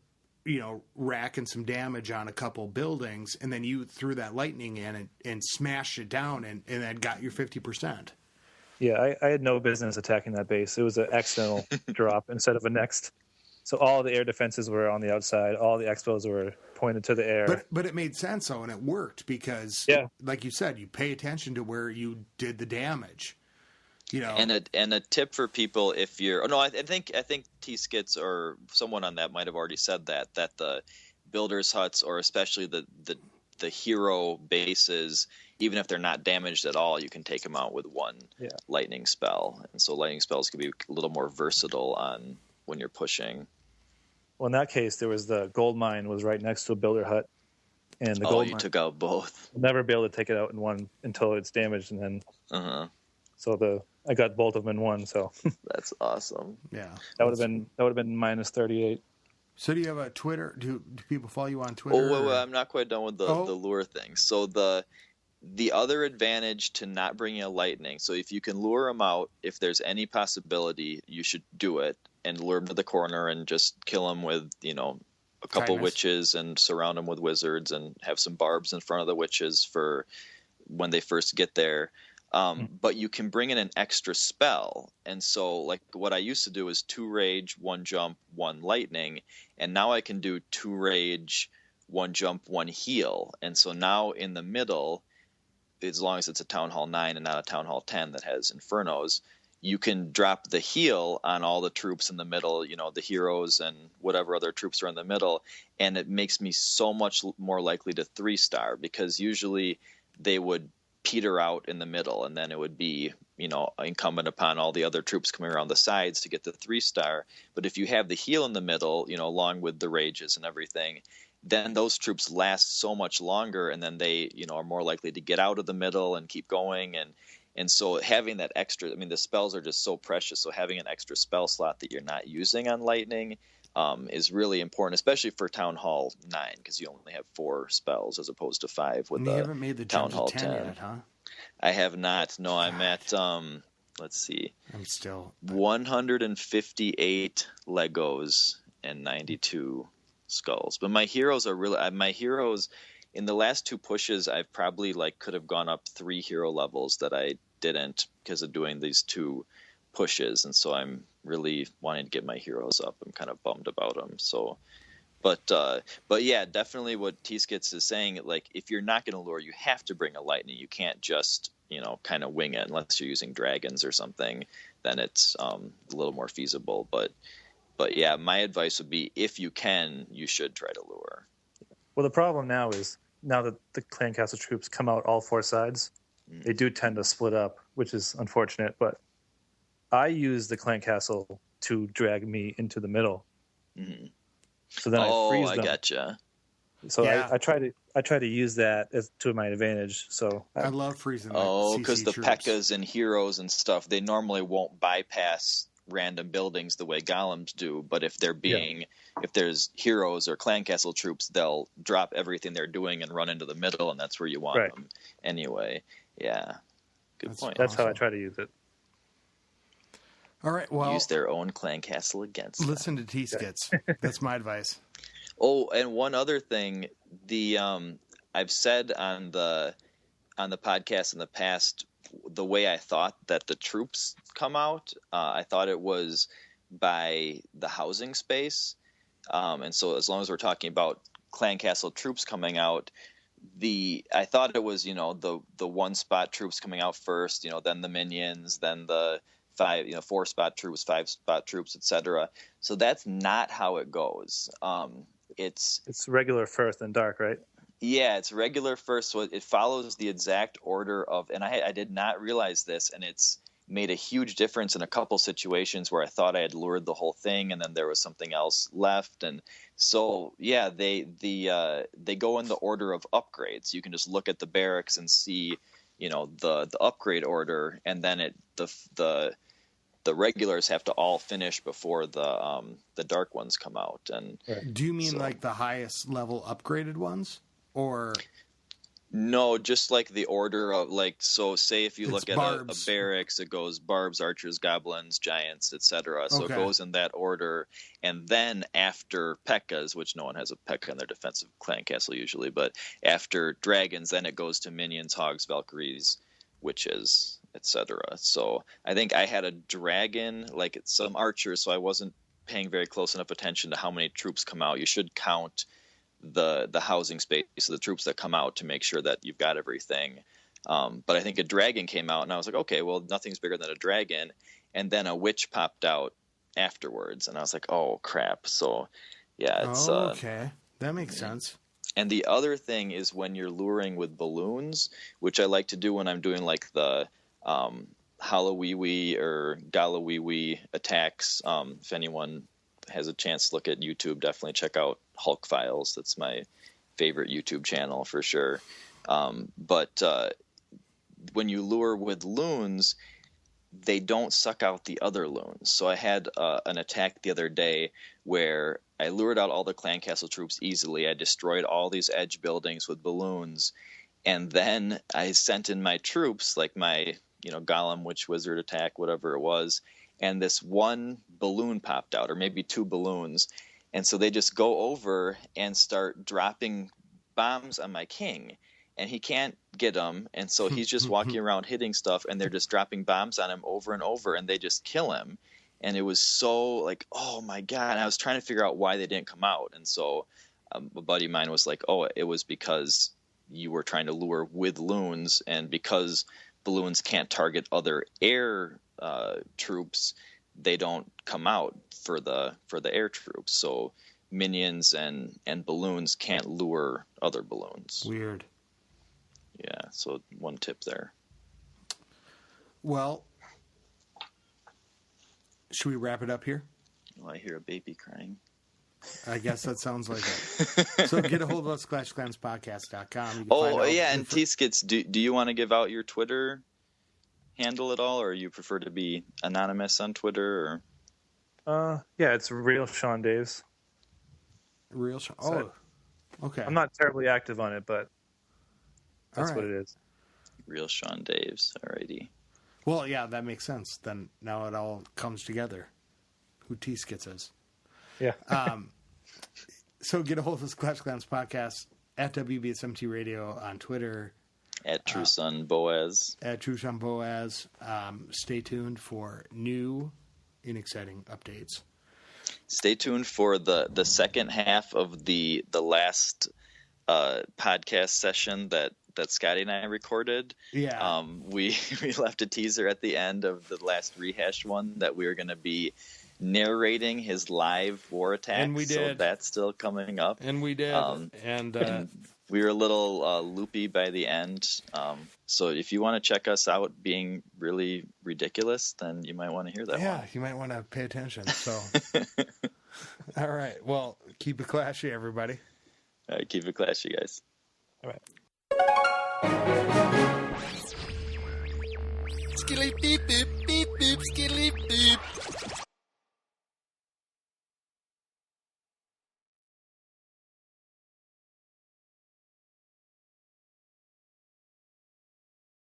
racking some damage on a couple buildings, and then you threw that lightning in and smashed it down and then got your 50%. Yeah, I had no business attacking that base. It was an accidental drop instead of a next. So all the air defenses were on the outside. All the expos were pointed to the air. But it made sense though, and it worked because, like you said, you pay attention to where you did the damage. You know, and a tip for people if you're I think Tskits or someone on that might have already said that the builders huts or especially the hero bases, even if they're not damaged at all, you can take them out with one lightning spell, and so lightning spells can be a little more versatile on when you're pushing. Well, in that case, there was the gold mine was right next to a builder hut, and the gold you mine, took out both. I'll never be able to take it out in one until it's damaged, and then so I got both of them in one. So that's awesome. Yeah, that would have been minus 38. So do you have a Twitter? Do people follow you on Twitter? Oh, wait, I'm not quite done with the lure thing. So the other advantage to not bringing a lightning, so if you can lure them out, if there's any possibility, you should do it and lure them to the corner and just kill them with, a couple witches and surround them with wizards and have some barbs in front of the witches for when they first get there. But you can bring in an extra spell. And so like what I used to do is 2 rage, 1 jump, 1 lightning. And now I can do 2 rage, 1 jump, 1 heal. And so now in the middle, as long as it's a Town Hall 9 and not a Town Hall 10 that has Infernos, you can drop the heal on all the troops in the middle, the heroes and whatever other troops are in the middle. And it makes me so much more likely to 3-star because usually they would peter out in the middle, and then it would be, incumbent upon all the other troops coming around the sides to get the 3-star. But if you have the heal in the middle, along with the rages and everything, then those troops last so much longer, and then they, are more likely to get out of the middle and keep going. And so having that extra, the spells are just so precious. So having an extra spell slot that you're not using on lightning is really important, especially for Town Hall 9, because you only have 4 spells as opposed to 5 with and you haven't made the Town Hall 10 10 yet, huh? I have not. No, I'm at let's see. I'm still 158 Legos and 92 skulls. But my heroes are really in the last 2 pushes I've probably could have gone up 3 hero levels that I didn't because of doing these 2 pushes, and so I'm really wanting to get my heroes up. I'm kind of bummed about them. So, but yeah, definitely what Tskits is saying. If you're not going to lure, you have to bring a lightning. You can't just kind of wing it unless you're using dragons or something. Then it's a little more feasible. But yeah, my advice would be if you can, you should try to lure. Well, the problem now is that the clan castle troops come out all 4 sides, they do tend to split up, which is unfortunate, but I use the clan castle to drag me into the middle. Mm-hmm. So then I freeze them. I gotcha. So yeah. I try to use that to my advantage. So I love freezing. Because the P.E.K.K.A.s and heroes and stuff, they normally won't bypass random buildings the way golems do. But if if there's heroes or clan castle troops, they'll drop everything they're doing and run into the middle, and that's where you want them anyway. Yeah, good point. That's how I try to use it. All right, well, use their own clan castle against them. Listen to Tskits. That's my advice. Oh, and one other thing, I've said on the podcast in the past, the way I thought that the troops come out, I thought it was by the housing space, and so as long as we're talking about clan castle troops coming out, I thought it was the 1-spot troops coming out first, then the minions, then the 4-spot troops, 5-spot troops, etc. So that's not how it goes. It's regular first and dark, right? Yeah, it's regular first. So it follows the exact order of, and I did not realize this, and it's made a huge difference in a couple situations where I thought I had lured the whole thing, and then there was something else left. And so, yeah, they go in the order of upgrades. You can just look at the barracks and see, the upgrade order, and then the regulars have to all finish before the dark ones come out. And do you mean the highest level upgraded ones, or no? Just the order of so say if you look at a barracks, it goes barbs, archers, goblins, giants, etc. So it goes in that order, and then after P.E.K.K.A.s, which no one has a P.E.K.K.A. in their defensive clan castle usually, but after dragons, then it goes to minions, hogs, valkyries, witches, etc. So I think I had a dragon, some archers, so I wasn't paying very close enough attention to how many troops come out. You should count the housing space of the troops that come out to make sure that you've got everything. But I think a dragon came out, and I was like, okay, well, nothing's bigger than a dragon. And then a witch popped out afterwards, and I was like, oh, crap. So, yeah. It's, okay. That makes sense. And the other thing is when you're luring with balloons, which I like to do when I'm doing like the Halawiwi or Galawiwi attacks. If anyone has a chance to look at YouTube, definitely check out Hulk Files. That's my favorite YouTube channel for sure. But when you lure with loons, they don't suck out the other loons. So I had an attack the other day where I lured out all the clan castle troops easily. I destroyed all these edge buildings with balloons, and then I sent in my troops, like my golem, witch, wizard attack, whatever it was, and this one balloon popped out, or maybe two balloons, and so they just go over and start dropping bombs on my king. And he can't get them, and so he's just walking around hitting stuff, and they're just dropping bombs on him over and over, and they just kill him. And it was so like, oh my god! And I was trying to figure out why they didn't come out, and so a buddy of mine was like, oh, it was because you were trying to lure with loons, and because balloons can't target other air troops, they don't come out for the air troops. So minions and balloons can't lure other balloons. Weird. Yeah, so one tip there. Well, should we wrap it up here? Oh, I hear a baby crying. I guess that sounds like it. So get a hold of us, ClashClansPodcast.com. Oh, yeah, and Tskits, do you want to give out your Twitter handle at all, or you prefer to be anonymous on Twitter? Or? Yeah, it's Real Sean Daves. Real Sean. So, okay. I'm not terribly active on it, but that's what it is. Real Sean Daves. Alrighty. Well, yeah, that makes sense. Then now it all comes together. Who Tskits is. Yeah. So get a hold of us, Clash Clans Podcast, at WBSMT Radio on Twitter. At True Son Boaz. At True Son Boaz. Stay tuned for new and exciting updates. Stay tuned for the second half of the last podcast session that Scotty and I recorded. Yeah. We left a teaser at the end of the last Rehash one that we were going to be narrating his live war attack. And we did. So that's still coming up. And we did. And we were a little loopy by the end. So if you want to check us out being really ridiculous, then you might want to hear that one. Yeah, you might want to pay attention. So, all right. Well, keep it clashy, everybody. All right, keep it classy, guys. All right. Skilly beep beep beep beep skilly